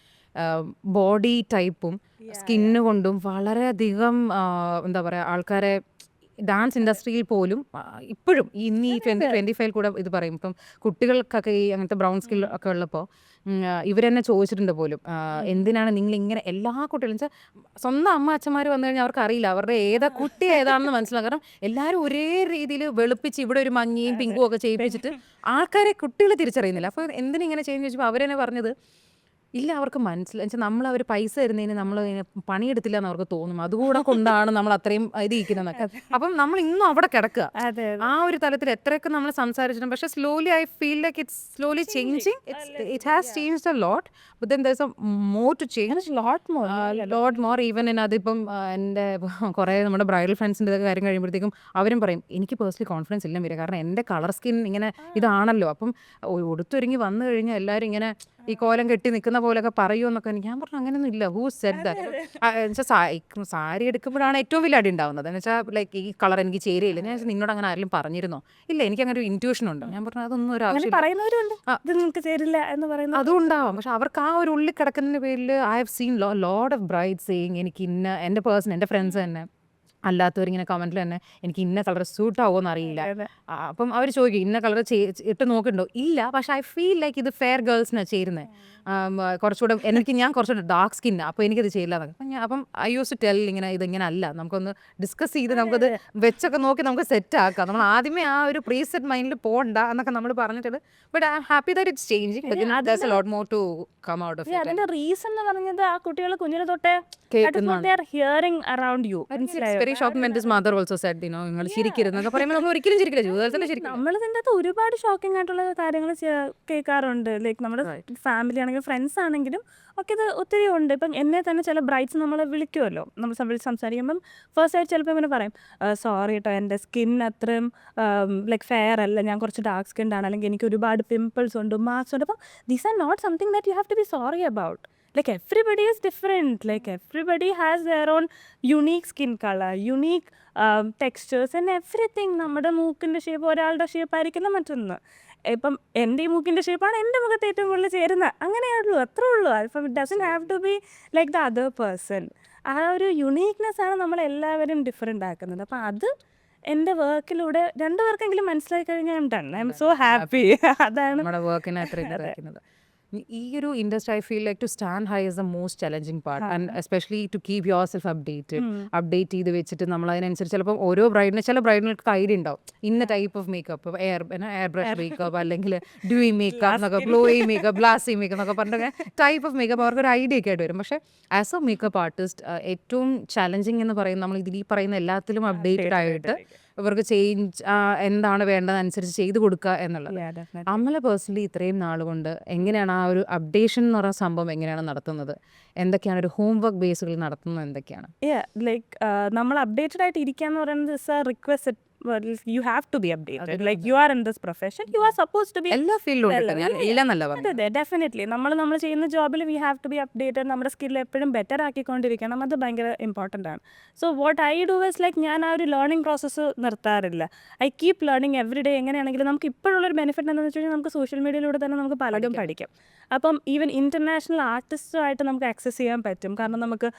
ബോഡി ടൈപ്പും സ്കിന്ന് കൊണ്ടും വളരെയധികം എന്താ പറയുക, ആൾക്കാരെ ഡാൻസ് ഇൻഡസ്ട്രിയിൽ പോലും ഇപ്പോഴും ഇന്ന് ഈ 2025 കൂടെ ഇത് പറയും. ഇപ്പം കുട്ടികൾക്കൊക്കെ ഈ അങ്ങനത്തെ ബ്രൗൺ സ്കിൻ ഒക്കെ ഉള്ളപ്പോൾ ഇവരെന്നെ ചോദിച്ചിട്ടുണ്ട് പോലും, എന്തിനാണ് നിങ്ങൾ ഇങ്ങനെ എല്ലാ കുട്ടികളും വെച്ചാൽ സ്വന്തം അമ്മ അച്ഛന്മാർ വന്നു കഴിഞ്ഞാൽ അവർക്ക് അറിയില്ല അവരുടെ കുട്ടി ഏതാണെന്ന് മനസ്സിലാക്കാം. കാരണം എല്ലാവരും ഒരേ രീതിയിൽ വെളുപ്പിച്ച് ഇവിടെ ഒരു മഞ്ഞയും പിങ്കും ഒക്കെ ചെയ്യിപ്പിച്ചിട്ട് ആൾക്കാരെ കുട്ടികൾ തിരിച്ചറിയുന്നില്ല. അപ്പോൾ എന്തിനിങ്ങനെ ചെയ്യുന്ന ചോദിച്ചപ്പോൾ അവരെന്നെ പറഞ്ഞത്, ഇല്ല അവർക്ക് മനസ്സിലായി വെച്ചാൽ നമ്മൾ അവർ പൈസ തരുന്നതിന് നമ്മൾ പണിയെടുത്തില്ല എന്ന് അവർക്ക് തോന്നും, അതുകൂടെ കൊണ്ടാണ് നമ്മൾ അത്രയും ഇത് ഇരിക്കുന്നതൊക്കെ. അപ്പം നമ്മൾ ഇന്നും അവിടെ കിടക്കുക ആ ഒരു തലത്തിൽ. എത്രയൊക്കെ നമ്മൾ സംസാരിച്ചിട്ടുണ്ട്, പക്ഷേ slowly I feel like it's slowly changing. It has changed a lot, but then there is a more to change, lot more. Even അതിപ്പം എൻ്റെ കുറേ നമ്മുടെ ബ്രൈഡൽ ഫ്രണ്ട്സിൻ്റെ ഇതൊക്കെ കാര്യം കഴിയുമ്പോഴത്തേക്കും അവരും പറയും, എനിക്ക് പേഴ്സണലി കോൺഫിഡൻസ് ഇല്ല വരിക, കാരണം എൻ്റെ കളർ സ്കിൻ ഇങ്ങനെ ഇതാണല്ലോ. അപ്പം ഉടുത്തൊരുങ്ങി വന്നു കഴിഞ്ഞാൽ എല്ലാവരും ഇങ്ങനെ ഈ കോലം കെട്ടി നിൽക്കുന്ന പോലെയൊക്കെ പറയുമെന്നൊക്കെ. ഞാൻ പറഞ്ഞു അങ്ങനെയൊന്നും ഇല്ല, ഹൂ സെഡ് ദാറ്റ്. എന്നുവെച്ചാൽ സാരി എടുക്കുമ്പോഴാണ് ഏറ്റവും വലിയ അടി ഉണ്ടാവുന്നത്. എന്ന് വെച്ചാൽ ലൈക്ക് ഈ കളർ എനിക്ക് ചേരുകയില്ല. ഞാൻ നിന്നോട് അങ്ങനെ ആരെങ്കിലും പറഞ്ഞിരുന്നോ? ഇല്ല, എനിക്ക് അങ്ങനെ ഒരു ഇൻറ്റ്യൂഷൻ ഉണ്ട്. ഞാൻ പറഞ്ഞു അതൊന്നും ഒരു ആവശ്യം അതും ഉണ്ടാവാം. പക്ഷെ അവർക്ക് ആ ഒരു ഉള്ളിൽ കിടക്കുന്നതിൻ്റെ പേരിൽ I have seen lot of brides saying എനിക്ക് എൻ്റെ എൻ്റെ ഫ്രണ്ട്സ് തന്നെ അല്ലാത്തവരിങ്ങനെ കമൻറ്റിൽ തന്നെ എനിക്ക് ഇന്ന കളർ സൂട്ട് ആവുമെന്ന് അറിയില്ല. അപ്പം അവർ ചോദിക്കും ഇന്ന കളർ ഇട്ട് നോക്കുന്നുണ്ടോ? ഇല്ല, പക്ഷെ ഐ ഫീൽ ലൈക്ക് ഇത് ഫെയർ ഗേൾസിനാണ് ചേരുന്നത്. കുറച്ചുകൂടെ ഞാൻ കുറച്ചുകൂടെ ഡാർക്ക് സ്കിന്നാണ്, അപ്പോൾ എനിക്കത് ചെയ്യില്ല എന്നൊക്കെ. അപ്പം ഐ യൂസ് ടു ടെൽ ഇങ്ങനെ ഇതിങ്ങനെ അല്ല, നമുക്കൊന്ന് ഡിസ്കസ് ചെയ്ത് നമുക്കത് വെച്ചൊക്കെ നോക്കി നമുക്ക് സെറ്റ് ആക്കാം. നമ്മൾ ആദ്യമേ ആ ഒരു പ്രീസെറ്റ് മൈൻഡിൽ പോകണ്ട എന്നൊക്കെ നമ്മൾ പറഞ്ഞിട്ടുണ്ട്. But I am happy that it's changing. there's a lot more to come out of it. അതിന്റെ റീസൺ എന്ന് പറഞ്ഞത് ആ കുട്ടികൾ കുഞ്ഞിനെ തൊട്ടേ hearing around you. It's very shocking when this mother also said നിങ്ങൾ ചിരിക്കരുതെന്നൊക്കെ പറയുമ്പോൾ നമ്മൾ ഒരിക്കലും ചിരിക്കില്ല, ജീവിതത്തിൽ ശരിക്കും നമ്മൾ ഇതിൻ്റെ അകത്ത് ഒരുപാട് ഷോക്കിംഗ് ആയിട്ടുള്ള കാര്യങ്ങൾ കേൾക്കാറുണ്ട്. ലൈക്ക് നമ്മുടെ ഫാമിലി ആണെങ്കിലും ഫ്രണ്ട്സ് ആണെങ്കിലും ഒക്കെ ഇത് ഒത്തിരി ഉണ്ട്. ഇപ്പം എന്നെ തന്നെ ചില ബ്രൈറ്റ്സ് നമ്മൾ വിളിക്കുമല്ലോ, നമ്മൾ സംസാരിക്കുമ്പം ഫസ്റ്റ് ആയിട്ട് ചിലപ്പോൾ ഇങ്ങനെ പറയും, സോറി കേട്ടോ എൻ്റെ സ്കിൻ അത്രയും ലൈക്ക് ഫെയർ അല്ല, ഞാൻ കുറച്ച് ഡാർക്ക് സ്കിൻഡ് ആണ്, അല്ലെങ്കിൽ എനിക്ക് ഒരുപാട് പിമ്പിൾസ് ഉണ്ട്, മാർക്സ് ഉണ്ട്. അപ്പം these are not something that you have to be sorry about. Like everybody is different. Like everybody has their own unique skin color, unique textures and everything. നമ്മുടെ മൂക്കിൻ്റെ shape ഒരാളുടെ ഷേപ്പ് ആയിരിക്കില്ല മറ്റൊന്ന്. ഇപ്പം എൻ്റെ ഈ മൂക്കിൻ്റെ ഷേപ്പാണ് എൻ്റെ മുഖത്ത് ഏറ്റവും കൂടുതൽ ചേരുന്നത്, അങ്ങനെയുള്ളൂ, അത്രേ ഉള്ളൂ. അപ്പം it doesn't have to be like the other person. ആ ഒരു യുണീക്നെസ് ആണ് നമ്മളെല്ലാവരും ഡിഫറെൻ്റ് ആക്കുന്നത്. അപ്പം അത് എൻ്റെ വർക്കിലൂടെ രണ്ടുപേർക്കെങ്കിലും മനസ്സിലാക്കി കഴിഞ്ഞാൽ ഐ എം സോ ഹാപ്പി. അതാണ് നമ്മുടെ വർക്കിനെ അത്ര ഇതാക്കുന്നത്. ഈ ഒരു industry I feel like to stand high is the most challenging part, and especially to keep your yourself update വെച്ചിട്ട് നമ്മൾ അതിനനുസരിച്ച് ചിലപ്പോൾ ഓരോ ചില ബ്രൈഡിനൊക്കെ ഐഡിയ ഉണ്ടാവും, ഇന്ന type of makeup, air brush makeup അല്ലെങ്കിൽ ഡ്യൂയി മേക്കപ്പ് എന്നൊക്കെ, ഗ്ലോയി മേക്കപ്പ്, ഗ്ലാസി മേക്കപ്പ് എന്നൊക്കെ പറഞ്ഞിട്ട് ടൈപ്പ് ഓഫ് മേക്കപ്പ് അവർക്ക് ഒരു ഐഡിയ ഒക്കെ ആയിട്ട് വരും. പക്ഷേ ആസ് എ മേക്കപ്പ് ആർട്ടിസ്റ്റ് ഏറ്റവും ചലഞ്ചിങ് എന്ന് പറയുന്നത് നമ്മൾ ഇതിൽ പറയുന്ന എല്ലാത്തിലും അപ്ഡേറ്റഡ് ആയിട്ട് ഇവർക്ക് ചേഞ്ച് എന്താണ് വേണ്ടത് അനുസരിച്ച് ചെയ്ത് കൊടുക്കുക എന്നുള്ളത്. നമ്മളെ പേഴ്സണലി ഇത്രയും നാളുകൊണ്ട് എങ്ങനെയാണ് ആ ഒരു അപ്ഡേഷൻ എന്ന് പറയുന്ന സംഭവം എങ്ങനെയാണ് നടത്തുന്നത്, എന്തൊക്കെയാണ് ഒരു ഹോംവർക്ക് ബേസുകളിൽ നടത്തുന്നത്, എന്തൊക്കെയാണ്? ലൈക്ക് നമ്മൾ അപ്ഡേറ്റഡ് ആയിട്ട് ഇരിക്കുക എന്ന് പറയുന്നത് is A request. You have to be updated. Like you are in this profession, you are supposed to be. എല്ലാ ഫീൽഡിലും അതെ, ഡെഫിനറ്റ്ലി നമ്മൾ ചെയ്യുന്ന ജോബിൽ we have to be updated. നമ്മുടെ സ്കിൽ എപ്പോഴും ബെറ്റർ ആക്കിക്കൊണ്ടിരിക്കണം, അത് ഭയങ്കര ഇമ്പോർട്ടൻ്റ് ആണ്. So what I do is like ഞാൻ ആ ഒരു ലേണിംഗ് പ്രോസസ്സ് നിർത്താറില്ല. I keep learning every day. എങ്ങനെയാണെങ്കിലും നമുക്ക് ഇപ്പോഴുള്ളൊരു ബെനിഫിറ്റ് എന്താണെന്ന് വെച്ച് കഴിഞ്ഞാൽ നമുക്ക് സോഷ്യൽ മീഡിയയിലൂടെ തന്നെ നമുക്ക് പലതും പഠിക്കാം. അപ്പം ഈവൻ ഇൻ്റർനാഷണൽ ആർട്ടിസ്റ്റുമായിട്ട് നമുക്ക് ആക്സസ് ചെയ്യാൻ പറ്റും. കാരണം നമുക്ക്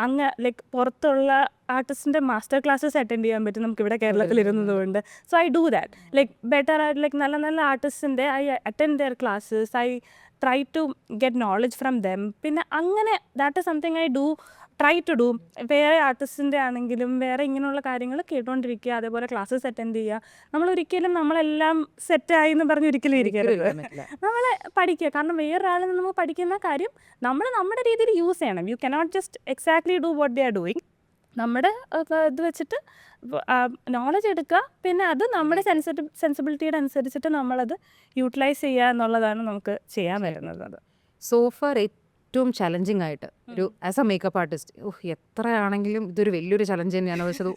അങ്ങ് ലൈക്ക് പുറത്തുള്ള ആർട്ടിസ്റ്റിൻ്റെ മാസ്റ്റർ ക്ലാസ്സസ് അറ്റൻഡ് ചെയ്യാൻ പറ്റും നമുക്ക് ഇവിടെ കേരളത്തിൽ ഇരുന്നതുകൊണ്ട്. So I do that like better ആയിട്ട് ലൈക്ക് നല്ല നല്ല ആർട്ടിസ്റ്റിൻ്റെ I attend their classes, I try to get knowledge from them. പിന്നെ അങ്ങനെ that is something I do try to do. വേറെ ആർട്ടിസ്റ്റിൻ്റെ ആണെങ്കിലും വേറെ ഇങ്ങനെയുള്ള കാര്യങ്ങൾ കേട്ടുകൊണ്ടിരിക്കുക, അതേപോലെ ക്ലാസ്സസ് അറ്റൻഡ് ചെയ്യുക. നമ്മളൊരിക്കലും നമ്മളെല്ലാം സെറ്റായി എന്ന് പറഞ്ഞ് ഒരിക്കലും ഇരിക്കരുത്. നമ്മൾ പഠിക്കുക. കാരണം വേറൊരാളിൽ നിന്ന് നമുക്ക് പഠിക്കുന്ന കാര്യം നമ്മൾ നമ്മുടെ രീതിയിൽ യൂസ് ചെയ്യണം. You cannot just exactly do what they are doing. നമ്മുടെ ഇത് വെച്ചിട്ട് നോളജ് എടുക്കുക, പിന്നെ അത് നമ്മുടെ സെൻസിബിലിറ്റിയുടെ അനുസരിച്ചിട്ട് നമ്മളത് യൂട്ടിലൈസ് ചെയ്യുക എന്നുള്ളതാണ് നമുക്ക് ചെയ്യാൻ വരുന്നത്. സോഫാർ ഏറ്റവും ചലഞ്ചിങ് ആയിട്ട് ഒരു ആസ് എ മേക്കപ്പ് ആർട്ടിസ്റ്റ് എത്രയാണെങ്കിലും ഇതൊരു വലിയൊരു ചലഞ്ച് തന്നെയാണ്, പക്ഷെ അത്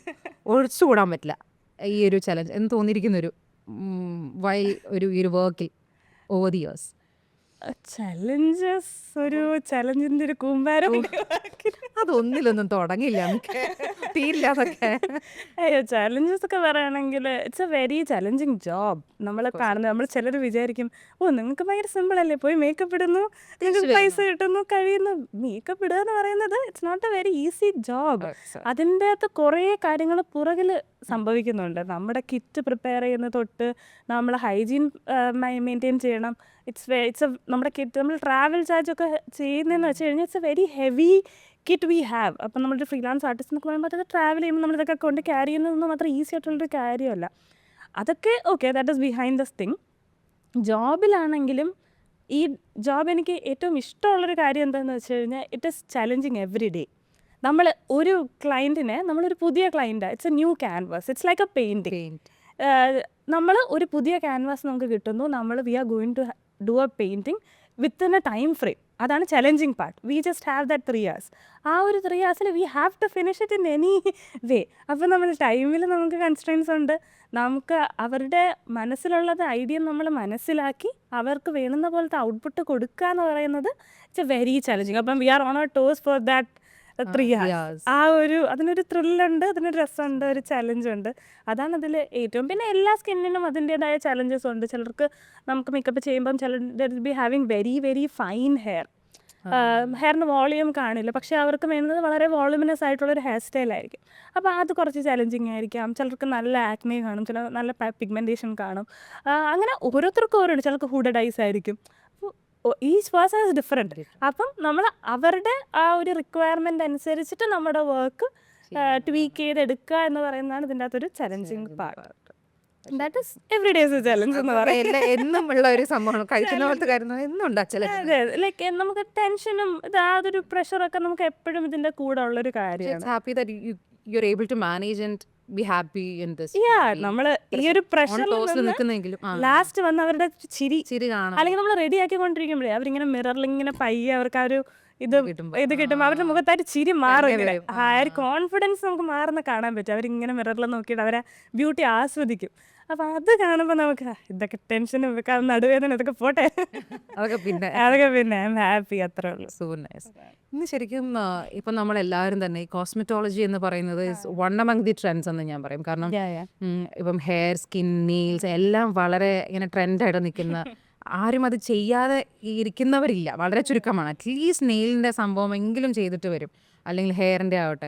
ഒഴിച്ചുകൂടാൻ പറ്റില്ല ഈ ഒരു ചലഞ്ച് എന്ന് തോന്നിയിരിക്കുന്നൊരു ഈ ഒരു വർക്കിൽ ഓവർ ദി ഇയേഴ്സ്? ചലഞ്ചസ് ഒരു ചലഞ്ചിൻ്റെ ഒരു കൂമ്പാരം. അതൊന്നിലൊന്നും തുടങ്ങില്ല, തീരില്ല അതൊക്കെ. അയ്യോ, ചലഞ്ചസ് ഒക്കെ പറയുകയാണെങ്കിൽ it's a very challenging job. നമ്മൾ കാണുന്നത് നമ്മൾ ചിലർ വിചാരിക്കും, നിങ്ങൾക്ക് ഭയങ്കര സിമ്പിൾ അല്ലേ, പോയി മേക്കപ്പ് ഇടുന്നു, നിങ്ങൾക്ക് പൈസ കിട്ടുന്നു, കഴിയുന്നു. മേക്കപ്പ് ഇടുക എന്ന് പറയുന്നത് it's not a very easy job. അതിൻ്റെ അകത്ത് കുറേ കാര്യങ്ങൾ പുറകിൽ സംഭവിക്കുന്നുണ്ട്. നമ്മുടെ കിറ്റ് പ്രിപ്പയർ ചെയ്യുന്ന തൊട്ട് നമ്മൾ ഹൈജീൻ മെയിൻറ്റെയിൻ ചെയ്യണം. ഇറ്റ്സ് നമ്മുടെ കിറ്റ് നമ്മൾ ട്രാവൽ ചാർജ് ഒക്കെ ചെയ്യുന്നതെന്ന് വെച്ച് കഴിഞ്ഞാൽ it's a very heavy kit we have. അപ്പം നമ്മളൊരു ഫ്രീലാൻസ് ആർട്ടിസ്റ്റ് എന്നൊക്കെ പറയുമ്പോൾ അത് ട്രാവൽ ചെയ്യുമ്പോൾ നമ്മളിതൊക്കെ കൊണ്ട് ക്യാരി ചെയ്യുന്നതൊന്നും അത്ര ഈസി ആയിട്ടുള്ളൊരു കാര്യമല്ല. അതൊക്കെ okay, that is behind this thing. ജോബിലാണെങ്കിലും ഈ ജോബ് എനിക്ക് ഏറ്റവും ഇഷ്ടമുള്ളൊരു കാര്യം എന്താണെന്ന് വെച്ച് കഴിഞ്ഞാൽ it is challenging every day. നമ്മൾ ഒരു ക്ലയൻറ്റിനെ നമ്മളൊരു പുതിയ ക്ലയൻറ്റാണ്, it's a new canvas, it's like a painting. നമ്മൾ ഒരു പുതിയ ക്യാൻവാസ് നമുക്ക് കിട്ടുന്നു, നമ്മൾ we are going to do a painting within a time frame. അതാണ് challenging part. We just have that 3 hours. ആ ഒരു 3 hours V have to finish it in any way. അപ്പോൾ നമ്മൾ ടൈമിൽ നമുക്ക് കൺസ്ട്രെയിൻസ് ഉണ്ട്. നമുക്ക് അവരുടെ മനസ്സിലുള്ളത് ഐഡിയ നമ്മൾ മനസ്സിലാക്കി അവർക്ക് വേണ്ടുന്ന പോലത്തെ ഔട്ട്പുട്ട് കൊടുക്കുക എന്ന് പറയുന്നത് ഇറ്റ്സ് എ വെരി ചലഞ്ചിങ്. അപ്പം we are on our toes for that 3 hours. ആ ഒരു അതിനൊരു ത്രില്ലുണ്ട്, അതിനൊരു രസമുണ്ട്, ഒരു ചലഞ്ചുണ്ട്. അതാണ് അതിൽ ഏറ്റവും. പിന്നെ എല്ലാ സ്കിന്നിനും അതിൻ്റേതായ ചലഞ്ചസ് ഉണ്ട്. ചിലർക്ക് നമുക്ക് മേക്കപ്പ് ചെയ്യുമ്പം ചിലർ be having very very fine ഹെയറിന് വോളിയം കാണില്ല, പക്ഷേ അവർക്ക് വേണ്ടത് വളരെ വോളിമിനസ് ആയിട്ടുള്ളൊരു ഹെയർ സ്റ്റൈലായിരിക്കും. അപ്പോൾ അത് കുറച്ച് ചലഞ്ചിങ് ആയിരിക്കാം. ചിലർക്ക് നല്ല ആക്നെ കാണും, ചില നല്ല പിഗ്മെൻറ്റേഷൻ കാണും. അങ്ങനെ ഓരോരുത്തർക്കും ഓരോണ്ട്. ചിലർക്ക് ഹുഡഡ് ഐസ് ആയിരിക്കും. Each person is different. അപ്പം നമ്മൾ അവരുടെ ആ ഒരു റിക്വയർമെൻ്റ് അനുസരിച്ചിട്ട് നമ്മുടെ വർക്ക് ട്വീക്ക് ചെയ്തെടുക്കുക എന്ന് പറയുന്നതാണ് ഇതിൻ്റെ അകത്തൊരു challenging part. That is every day is A challenge എന്ന് പറയുന്നത്. എന്നും ഉള്ള ഒരു സംഭവം, കഴിക്കുന്ന പോലത്തെ കാര്യം എന്നും ഉണ്ടാച്ചല്ലേ. അതെ, ലൈക്ക് നമുക്ക് ടെൻഷനും യാതൊരു പ്രഷറൊക്കെ നമുക്ക് എപ്പോഴും ഇതിൻ്റെ കൂടെ ഉള്ളൊരു കാര്യമാണ്. Happy that you are able to manage and be happy in this നമ്മള് ഈ ഒരു പ്രഷറിൽ നിൽക്കുന്നെങ്കിലും ലാസ്റ്റ് വന്ന് അവരുടെ ചിരി ചിരി കാണാം അല്ലെങ്കിൽ നമ്മൾ റെഡി ആക്കിക്കൊണ്ടിരിക്കുമ്പോഴേ അവരിങ്ങനെ മിററിൽ ഇങ്ങനെ പയ്യെ അവർക്ക് ആ ഒരു ഇത് കിട്ടുമ്പോൾ അവരുടെ മുഖത്തായിട്ട് ചിരി മാറും ഇങ്ങനെ ആ ഒരു കോൺഫിഡൻസ് നമുക്ക് മാറുന്ന കാണാൻ പറ്റും. അവരിങ്ങനെ മിററിൽ നോക്കിയിട്ട് അവരെ ബ്യൂട്ടി ആസ്വദിക്കും. അപ്പം അത് കാണുമ്പോൾ നമുക്ക് ഇതൊക്കെ ടെൻഷനും നടുവേദന ഇതൊക്കെ പോട്ടെ, അതൊക്കെ പിന്നെ ഐ എം ഹാപ്പി, അത്രേ ഉള്ളൂ. So nice. ഇന്ന് ശരിക്കും ഇപ്പം നമ്മളെല്ലാവരും തന്നെ ഈ കോസ്മെറ്റോളജി എന്ന് പറയുന്നത് വൺ അമംഗ് ദി ട്രെൻഡ്സ് എന്ന് ഞാൻ പറയും. കാരണം ഇപ്പം ഹെയർ, സ്കിൻ, നെയിൽസ് എല്ലാം വളരെ ഇങ്ങനെ ട്രെൻഡായിട്ട് നിൽക്കുന്ന, ആരും അത് ചെയ്യാതെ ഇരിക്കുന്നവരില്ല, വളരെ ചുരുക്കമാണ്. അറ്റ്ലീസ്റ്റ് നെയിലിൻ്റെ സംഭവം എങ്കിലും ചെയ്തിട്ട് വരും, അല്ലെങ്കിൽ ഹെയറിൻ്റെ ആവട്ടെ.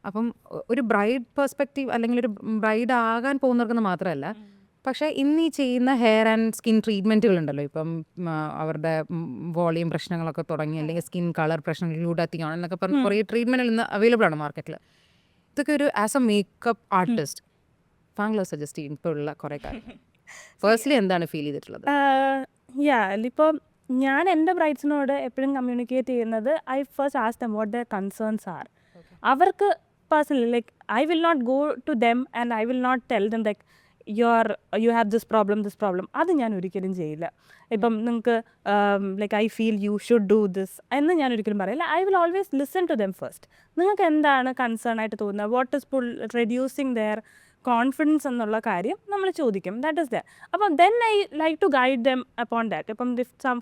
അപ്പം ഒരു ബ്രൈഡ് പെർസ്പെക്റ്റീവ് അല്ലെങ്കിൽ ഒരു ബ്രൈഡ് ആകാൻ പോകുന്നവർക്കെന്ന് മാത്രമല്ല, പക്ഷേ ഇന്ന് ഈ ചെയ്യുന്ന ഹെയർ ആൻഡ് സ്കിൻ ട്രീറ്റ്മെൻറ്റുകളുണ്ടല്ലോ, ഇപ്പം അവരുടെ വോളിയം പ്രശ്നങ്ങളൊക്കെ തുടങ്ങി, അല്ലെങ്കിൽ സ്കിൻ കളർ പ്രശ്നങ്ങൾ, ഗ്ലൂട്ടാത്തിയോൺ എന്നൊക്കെ പറഞ്ഞ് കുറേ ട്രീറ്റ്മെൻറ്റിൽ ഇന്ന് അവൈലബിൾ ആണ് മാർക്കറ്റിൽ. ഇതൊക്കെ ഒരു ആസ് എ മേക്കപ്പ് ആർട്ടിസ്റ്റ് താങ്കൾ സജസ്റ്റ് ചെയ്യും ഇപ്പോൾ ഉള്ള കുറേ കാര്യം പേഴ്സണലി എന്താണ് ഫീൽ ചെയ്തിട്ടുള്ളത്? ഇപ്പോൾ ഞാൻ എൻ്റെ ബ്രൈഡ്സിനോട് എപ്പോഴും കമ്മ്യൂണിക്കേറ്റ് ചെയ്യുന്നത്, I first ask them what their concerns are. അവർക്ക് personally like I will not go to them and I will not tell them like you have this problem. അത് ഞാൻ ഒരിക്കലും ചെയ്യില്ല. ഇപ്പം നിങ്ങൾക്ക് like I feel you should do this എന്ന് ഞാൻ ഒരിക്കലും പറയില്ല. I will always listen to them first. നിങ്ങൾക്ക് എന്താണ് കൺസേൺ ആയിട്ട് തോന്നുന്നത്, what is reducing their confidence എന്നുള്ള കാര്യം നമ്മൾ ചോദിക്കും. That is there. അപ്പം then I like to guide them upon that. ഇപ്പം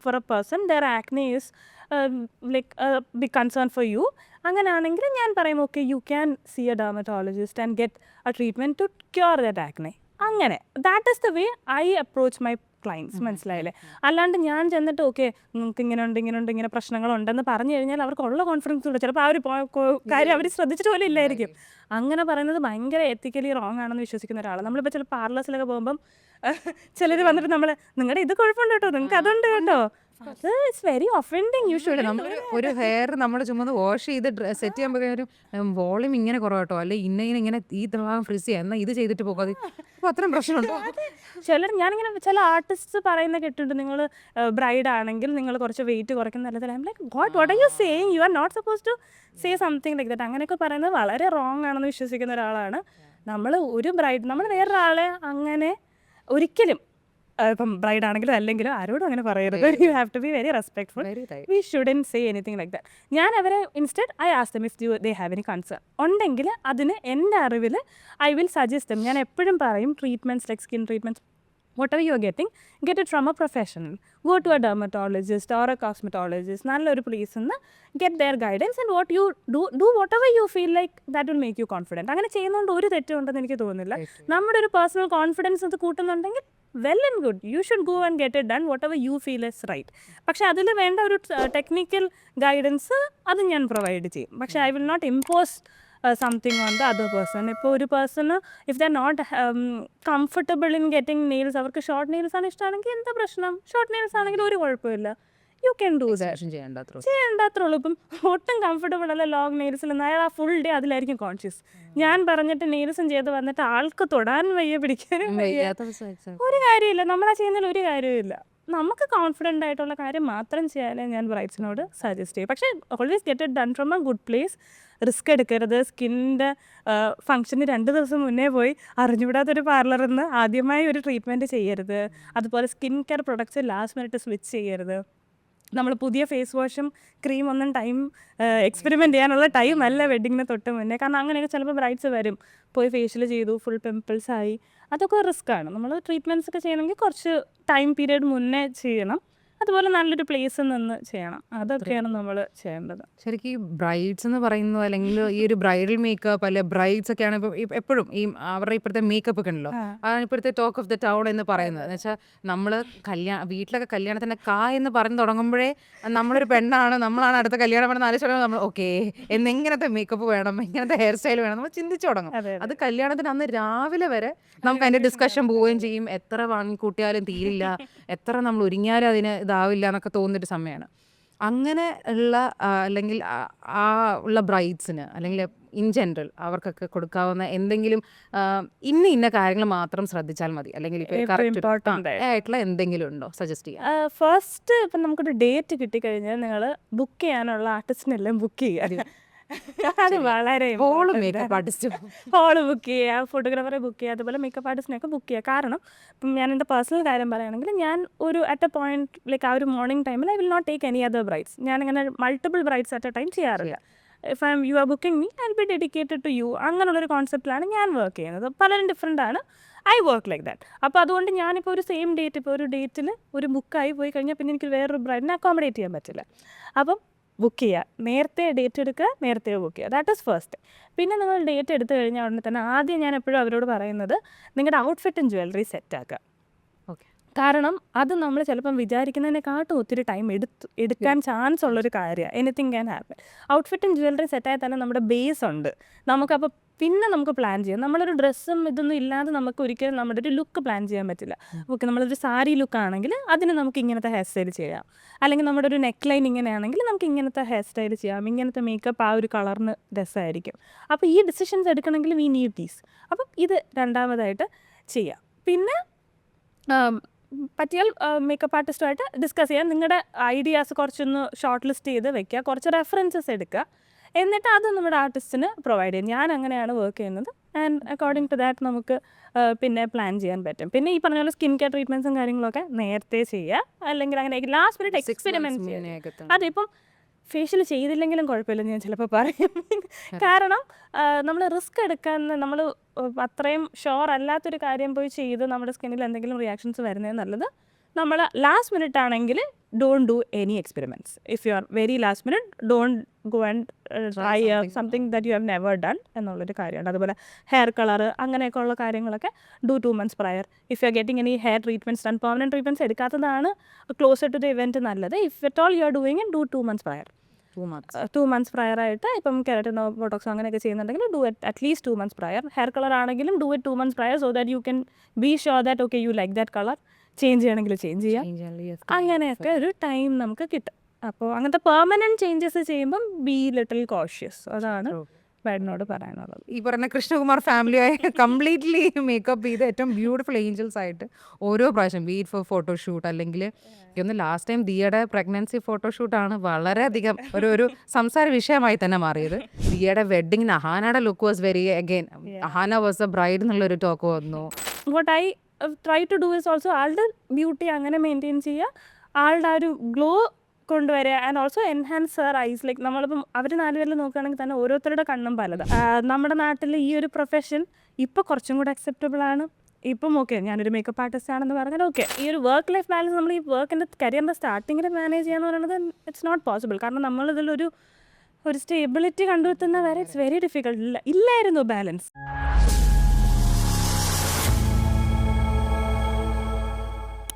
for a person their acne is like big concern for you, അങ്ങനെയാണെങ്കിൽ ഞാൻ പറയും okay you can see a dermatologist and get a treatment to cure that acne. അങ്ങനെ that is the way I approach my clients. മനസ്സിലായില്ലേ? അല്ലാണ്ട് ഞാൻ ചെന്നിട്ട് okay നിങ്ങൾക്ക് ഇങ്ങനെ പ്രശ്നങ്ങളുണ്ടെന്ന് പറഞ്ഞു കഴിഞ്ഞാൽ അവർക്കുള്ള കോൺഫിഡൻസ് ഉണ്ട്, ചിലപ്പോൾ ആ ഒരു കാര്യം അവർ ശ്രദ്ധിച്ചിട്ട് പോലും ഇല്ലായിരിക്കും. അങ്ങനെ പറയുന്നത് ഭയങ്കര എത്തിക്കലി റോങ് ആണെന്ന് വിശ്വസിക്കുന്ന ഒരാളാണ്. നമ്മളിപ്പോൾ ചില പാർലേഴ്സിലൊക്കെ പോകുമ്പം ചിലർ വന്നിട്ട് നിങ്ങളുടെ ഇത് കുഴപ്പമുണ്ട് കേട്ടോ, നിങ്ങൾക്ക് അതുണ്ട് കേട്ടോ, അത് it's very offending. You should ഒരു ഹെയർ നമ്മൾ ചുമ്മാ വാഷ് ചെയ്ത് സെറ്റ് ചെയ്യുമ്പോഴേക്കും വോളിയം ഇങ്ങനെ കുറവാട്ടോ, അല്ലെ ഇങ്ങനെ ഈ ഭാഗം ഫ്രിസ് ചെയ്യാം, എന്നാൽ ഇത് ചെയ്തിട്ട് പോകാതെ, അപ്പോൾ അത്രയും പ്രശ്നമുണ്ടോ? ഞാനിങ്ങനെ ചില ആർട്ടിസ്റ്റ് പറയുന്ന കേട്ടിട്ടുണ്ട്, നിങ്ങൾ ബ്രൈഡ് ആണെങ്കിൽ നിങ്ങൾ കുറച്ച് വെയിറ്റ് കുറയ്ക്കുന്ന നല്ലതല്ല. I'm like what are you saying, you are not suppose to say something like that. അങ്ങനെയൊക്കെ പറയുന്നത് വളരെ റോങ് ആണെന്ന് വിശ്വസിക്കുന്ന ഒരാളാണ്. നമ്മൾ വേറൊരാളെ അങ്ങനെ ഒരിക്കലും, ഇപ്പം ബ്രൈഡ് ആണെങ്കിലും അല്ലെങ്കിലും ആരോടും അങ്ങനെ പറയരുത്. You have to be very respectful. We shouldn't say anything like that. ഞാൻ അവരെ instead I ask them if they have any concern ഉണ്ടെങ്കിൽ അതിന് എൻ്റെ അറിവിൽ ഐ വിൽ സജസ്റ്റ് ദം. ഞാൻ എപ്പോഴും പറയും treatments like skin treatments whatever you are getting, get it from a professional. Go to a dermatologist or a cosmetologist. നല്ലൊരു പ്ലേസിൽ നിന്ന് get their guidance and what you do whatever you feel like that will make you confident. അങ്ങനെ ചെയ്യുന്നതുകൊണ്ട് ഒരു തെറ്റുണ്ടെന്ന് എനിക്ക് തോന്നുന്നില്ല. നമ്മുടെ ഒരു പേഴ്സണൽ കോൺഫിഡൻസ് അത് കൂട്ടുന്നുണ്ടെങ്കിൽ well and good, you should go and get it done whatever you feel is right. പക്ഷേ അതിൽ വേണ്ട ഒരു ടെക്നിക്കൽ ഗൈഡൻസ് അത് ഞാൻ പ്രൊവൈഡ് ചെയ്യും. പക്ഷേ I will not impose something on the other person. ഇപ്പോൾ ഒരു പേഴ്സണ് if the not comfortable in getting nails, അവർക്ക് ഷോർട്ട് നെയിൽസ് ആണ് ഇഷ്ടമാണെങ്കിൽ എന്താ പ്രശ്നം? ഷോർട്ട് നെയിൽസ് ആണെങ്കിൽ ഒരു കുഴപ്പമില്ല, യു ക്യാൻ ഡു ദാറ്റ്. ചെയ്യേണ്ടത്രേ ഉള്ളൂ. ഇപ്പം ഒട്ടും കംഫർട്ടബിൾ അല്ല ലോങ് നെയിൽസിൽ നിന്ന്, അയാൾ ആ ഫുൾ ഡേ അതിലായിരിക്കും കോൺഷ്യസ്. ഞാൻ പറഞ്ഞിട്ട് നെയിൽസും ചെയ്ത് വന്നിട്ട് ആൾക്ക് തൊടാൻ വയ്യ, പിടിക്കാനും ഒരു കാര്യമില്ല. നമ്മളാ ചെയ്യുന്നതിൽ ഒരു കാര്യമില്ല. നമുക്ക് കോൺഫിഡൻ്റ് ആയിട്ടുള്ള കാര്യം മാത്രം ചെയ്യാനേ ഞാൻ ബ്രൈഡ്സിനോട് സജസ്റ്റ് ചെയ്യും. പക്ഷേ always get it done from A good place. Risk എടുക്കരുത്. സ്കിന്നിൻ്റെ ഫംഗ്ഷന് 2 ദിവസം മുന്നേ പോയി അറിഞ്ഞുവിടാത്തൊരു പാർലറിൽ നിന്ന് ആദ്യമായി ഒരു ട്രീറ്റ്മെൻറ്റ് ചെയ്യരുത്. അതുപോലെ skin care products last minute switch ചെയ്യരുത്. നമ്മൾ പുതിയ ഫേസ് വാഷും ക്രീം ഒന്നും എക്സ്പെരിമെൻറ്റ് ചെയ്യാനുള്ള ടൈം അല്ല വെഡിങ്ങിന് തൊട്ട് മുന്നേ. കാരണം അങ്ങനെയൊക്കെ ചിലപ്പോൾ ബ്രൈഡ്സ് വരും, പോയി ഫേഷ്യൽ ചെയ്തു, ഫുൾ പിമ്പിൾസ് ആയി, അതൊക്കെ റിസ്ക്കാണ്. നമ്മൾ ട്രീറ്റ്മെൻറ്റ്സ് ഒക്കെ ചെയ്യണമെങ്കിൽ കുറച്ച് ടൈം പീരീഡ് മുന്നേ ചെയ്യണം. അതുപോലെ നല്ലൊരു പ്ലേസിൽ നിന്ന് ചെയ്യണം. അതൊക്കെയാണ് നമ്മൾ ചെയ്യേണ്ടത്. ശരിക്കും ഈ ബ്രൈഡ്സ് എന്ന് പറയുന്നത്, അല്ലെങ്കിൽ ഈ ഒരു ബ്രൈഡൽ മേക്കപ്പ് അല്ലെ ബ്രൈഡ്സ് ഒക്കെയാണ് ഇപ്പോൾ എപ്പോഴും ഈ അവരുടെ ഇപ്പോഴത്തെ മേക്കപ്പ് ഒക്കെ ഉണ്ടല്ലോ, അതാണ് ഇപ്പോഴത്തെ ടോക്ക് ഓഫ് ദ ടൗൺ എന്ന് പറയുന്നത്. എന്ന് വെച്ചാൽ നമ്മൾ വീട്ടിലൊക്കെ കല്യാണത്തിൻ്റെ എന്ന് പറഞ്ഞു തുടങ്ങുമ്പോഴേ നമ്മളൊരു പെണ്ണാണ്, നമ്മളാണ് അടുത്ത കല്യാണം വേണം ആലോചിച്ച് നമ്മൾ ഓക്കെ എങ്ങനത്തെ മേക്കപ്പ് വേണം, എങ്ങനത്തെ ഹെയർ സ്റ്റൈൽ വേണം നമ്മൾ ചിന്തിച്ചു തുടങ്ങും. അത് കല്യാണത്തിന് അന്ന് രാവിലെ വരെ നമുക്ക് അതിൻ്റെ ഡിസ്കഷൻ പോവുകയും ചെയ്യും. എത്ര വാങ്ങിക്കൂട്ടിയാലും തീരില്ല, എത്ര നമ്മൾ ഒരുങ്ങിയാലും അതിന് ഇതാവില്ല എന്നൊക്കെ തോന്നുന്നൊരു സമയമാണ്. അങ്ങനെ ഉള്ള അല്ലെങ്കിൽ ആ ഉള്ള ബ്രൈഡ്സിന് അല്ലെങ്കിൽ ഇൻ ജനറൽ അവർക്കൊക്കെ കൊടുക്കാവുന്ന എന്തെങ്കിലും ഇന്ന കാര്യങ്ങൾ മാത്രം ശ്രദ്ധിച്ചാൽ മതി, അല്ലെങ്കിൽ ആയിട്ടുള്ള എന്തെങ്കിലും ഉണ്ടോ സജസ്റ്റ് ചെയ്യാം? ഫസ്റ്റ് ഇപ്പം നമുക്കൊരു ഡേറ്റ് കിട്ടിക്കഴിഞ്ഞാൽ നിങ്ങൾ ബുക്ക് ചെയ്യാനുള്ള ആർട്ടിസ്റ്റിനെല്ലാം ബുക്ക് ചെയ്യുക. അത് വളരെ ഹോള് മേക്കപ്പ് ആർട്ടിസ്റ്റ്. ഹോള് ബുക്ക് ചെയ്യുക, ഫോട്ടോഗ്രാഫറെ ബുക്ക് ചെയ്യുക, അതുപോലെ മേക്കപ്പ് ആർട്ടിസ്റ്റിനെയൊക്കെ ബുക്ക് ചെയ്യുക. കാരണം ഇപ്പം ഞാൻ എൻ്റെ പേഴ്സണൽ കാര്യം പറയുകയാണെങ്കിൽ ഞാൻ ഒരു അറ്റ് എ പോയിന്റ് ലൈക്ക് ആ ഒരു മോർണിംഗ് ടൈമിൽ I will not take any other brides. ഞാനിങ്ങനെ multiple brides at a time ചെയ്യാറില്ല. If you are booking me I will be dedicated to you. അങ്ങനെയുള്ളൊരു കോൺസെപ്റ്റിലാണ് ഞാൻ വർക്ക് ചെയ്യുന്നത്. പലരും ഡിഫറെൻ്റ് ആണ്. I work like that. അപ്പോൾ അതുകൊണ്ട് ഞാനിപ്പോൾ ഒരു സെയിം ഡേറ്റ്, ഇപ്പോൾ ഒരു ഡേറ്റിൽ ഒരു ബുക്കായി പോയി കഴിഞ്ഞാൽ പിന്നെ എനിക്ക് വേറൊരു ബ്രൈഡിനെ അക്കോമഡേറ്റ് ചെയ്യാൻ പറ്റില്ല. അപ്പം ബുക്ക് ചെയ്യുക, നേരത്തെ ഡേറ്റ് എടുക്കുക, നേരത്തെ ബുക്ക് ചെയ്യുക. That is first. പിന്നെ നിങ്ങൾ ഡേറ്റ് എടുത്തു കഴിഞ്ഞാൽ ഉടനെ തന്നെ ആദ്യം ഞാൻ എപ്പോഴും അവരോട് പറയുന്നത് നിങ്ങളുടെ ഔട്ട്ഫിറ്റും ജ്വല്ലറി സെറ്റാക്കുക. ഓക്കെ. കാരണം അത് നമ്മൾ ചിലപ്പം വിചാരിക്കുന്നതിനെക്കാട്ടും ഒത്തിരി ടൈം എടുക്കാൻ ചാൻസ് ഉള്ളൊരു കാര്യമാണ്. Anything can happen. ഔട്ട്ഫിറ്റും ജ്വല്ലറി സെറ്റായാൽ തന്നെ നമ്മുടെ ബേസ് ഉണ്ട്. നമുക്കപ്പോൾ പിന്നെ നമുക്ക് പ്ലാൻ ചെയ്യാം. നമ്മളൊരു ഡ്രസ്സും ഇതൊന്നും ഇല്ലാതെ നമുക്ക് ഒരിക്കലും നമ്മുടെ ഒരു ലുക്ക് പ്ലാൻ ചെയ്യാൻ പറ്റില്ല. ഓക്കെ, നമ്മളൊരു സാരി ലുക്ക് ആണെങ്കിൽ അതിന് നമുക്ക് ഇങ്ങനത്തെ ഹെയർ സ്റ്റൈൽ ചെയ്യാം. അല്ലെങ്കിൽ നമ്മുടെ ഒരു നെക്ക് ലൈൻ ഇങ്ങനെയാണെങ്കിൽ നമുക്ക് ഇങ്ങനത്തെ ഹെയർ സ്റ്റൈൽ ചെയ്യാം. ഇങ്ങനത്തെ മേക്കപ്പ് ആ ഒരു കളറിന് രസമായിരിക്കും. അപ്പോൾ ഈ ഡിസിഷൻസ് എടുക്കണമെങ്കിൽ വി നീഡ് ദീസ്. അപ്പം ഇത് രണ്ടാമതായിട്ട് ചെയ്യാം. പിന്നെ പറ്റിയാൽ മേക്കപ്പ് ആർട്ടിസ്റ്റുമായിട്ട് ഡിസ്കസ് ചെയ്യാൻ, നിങ്ങളുടെ ഐഡിയാസ് കുറച്ചൊന്ന് ഷോർട്ട് ലിസ്റ്റ് ചെയ്ത് വെക്കുക, കുറച്ച് റെഫറൻസസ് എടുക്കുക, എന്നിട്ട് അത് നമ്മുടെ ആർട്ടിസ്റ്റിന് പ്രൊവൈഡ് ചെയ്യും. ഞാൻ അങ്ങനെയാണ് വർക്ക് ചെയ്യുന്നത്. ആൻഡ് അക്കോർഡിംഗ് ടു ദാറ്റ് നമുക്ക് പിന്നെ പ്ലാൻ ചെയ്യാൻ പറ്റും. പിന്നെ ഈ പറഞ്ഞ പോലെ സ്കിൻ കെയർ ട്രീറ്റ്മെൻറ്റ്സും കാര്യങ്ങളൊക്കെ നേരത്തെ ചെയ്യുക. അല്ലെങ്കിൽ അങ്ങനെ ലാസ്റ്റ് മിനിറ്റ് എക്സ്പെരിമെൻറ്റ് ചെയ്യുക. അതിപ്പം ഫേഷ്യൽ ചെയ്തില്ലെങ്കിലും കുഴപ്പമില്ലെന്ന് ഞാൻ ചിലപ്പോൾ പറയും. കാരണം നമ്മൾ റിസ്ക് എടുക്കാൻ, നമ്മൾ അത്രയും ഷുവർ അല്ലാത്തൊരു കാര്യം പോയി ചെയ്ത് നമ്മുടെ സ്കിന്നിൽ എന്തെങ്കിലും റിയാക്ഷൻസ് വരുന്നത് നല്ലത്. നമ്മൾ ലാസ്റ്റ് മിനിറ്റ് ആണെങ്കിൽ don't do any experiments. If you are very last minute don't go and try something that you have never done എന്നുള്ളൊരു കാര്യമുണ്ട്. അതുപോലെ ഹെയർ കളർ അങ്ങനെയൊക്കെ ഉള്ള കാര്യങ്ങളൊക്കെ do 2 months prior. If you are getting any hair treatments done, permanent treatments എടുക്കാത്തതാണ് closer to the event നല്ലത്. If at all you are doing in do 2 months prior. 2 months prior ആയിട്ട് ഇപ്പം keratin Botox അങ്ങനെയൊക്കെ ചെയ്യുന്നുണ്ടെങ്കിൽ do it at least 2 months prior. Hair colour ആണെങ്കിലും do it 2 months prior, so that you can be sure that okay you like that colour. Change ചെയ്യണമെങ്കിൽ change ചെയ്യാം. അങ്ങനെയൊക്കെ ഒരു time നമുക്ക് കിട്ടും. അപ്പോൾ അങ്ങനത്തെ പെർമനൻറ്റ് ചേഞ്ചസ് ചെയ്യുമ്പം ബി ലിറ്റിൽ കോഷ്യസ്. അതാണ് ബ്രൈഡിനോട് പറയാനുള്ളത്. ഈ പറഞ്ഞ കൃഷ്ണകുമാർ ഫാമിലിയായി കംപ്ലീറ്റ്ലി മേക്കപ്പ് ചെയ്ത് ഏറ്റവും ബ്യൂട്ടിഫുൾ ഏഞ്ചൽസ് ആയിട്ട് ഓരോ പ്രാവശ്യം ബീറ്റ് ഫോർ ഫോട്ടോഷൂട്ട്, അല്ലെങ്കിൽ ഒന്ന് ലാസ്റ്റ് ടൈം ദിയയുടെ പ്രഗ്നൻസി ഫോട്ടോഷൂട്ടാണ് വളരെയധികം ഒരു സംസാര വിഷയമായി തന്നെ മാറിയത്. ദിയയുടെ വെഡ്ഡിങ്ങിന് അഹാനയുടെ look was very again Ahaana was a bride എന്നുള്ളൊരു ടോക്ക് വന്നു. What I try to do is also ആളുടെ ബ്യൂട്ടി അങ്ങനെ മെയിൻറ്റെയിൻ ചെയ്യുക, ആളുടെ ആ ഒരു ഗ്ലോ കൊണ്ടുവരിക, and also enhance her eyes. Like നമ്മളിപ്പം അവർ 4 പേരിൽ നോക്കുകയാണെങ്കിൽ തന്നെ ഓരോരുത്തരുടെ കണ്ണും പലതാണ്. നമ്മുടെ നാട്ടിൽ ഈ ഒരു പ്രൊഫഷൻ ഇപ്പോൾ കുറച്ചും കൂടെ അക്സെപ്റ്റബിൾ ആണ്. ഇപ്പം ഓക്കെ ഞാനൊരു മേക്കപ്പ് ആർട്ടിസ്റ്റ് ആണെന്ന് പറഞ്ഞാൽ ഓക്കെ. ഈ ഒരു വർക്ക് ലൈഫ് ബാലൻസ് നമ്മൾ ഈ വർക്കിൻ്റെ കരിയറിൻ്റെ സ്റ്റാർട്ടിങ്ങിൽ മാനേജ് ചെയ്യാന്ന് പറയുന്നത് ഇറ്റ്സ് നോട്ട് പോസിബിൾ. കാരണം നമ്മളിതിലൊരു സ്റ്റേബിലിറ്റി കണ്ടെത്തുന്ന വരെ ഇറ്റ്സ് വെരി ഡിഫിക്കൾട്ട്. ഇല്ലായിരുന്നു ബാലൻസ്.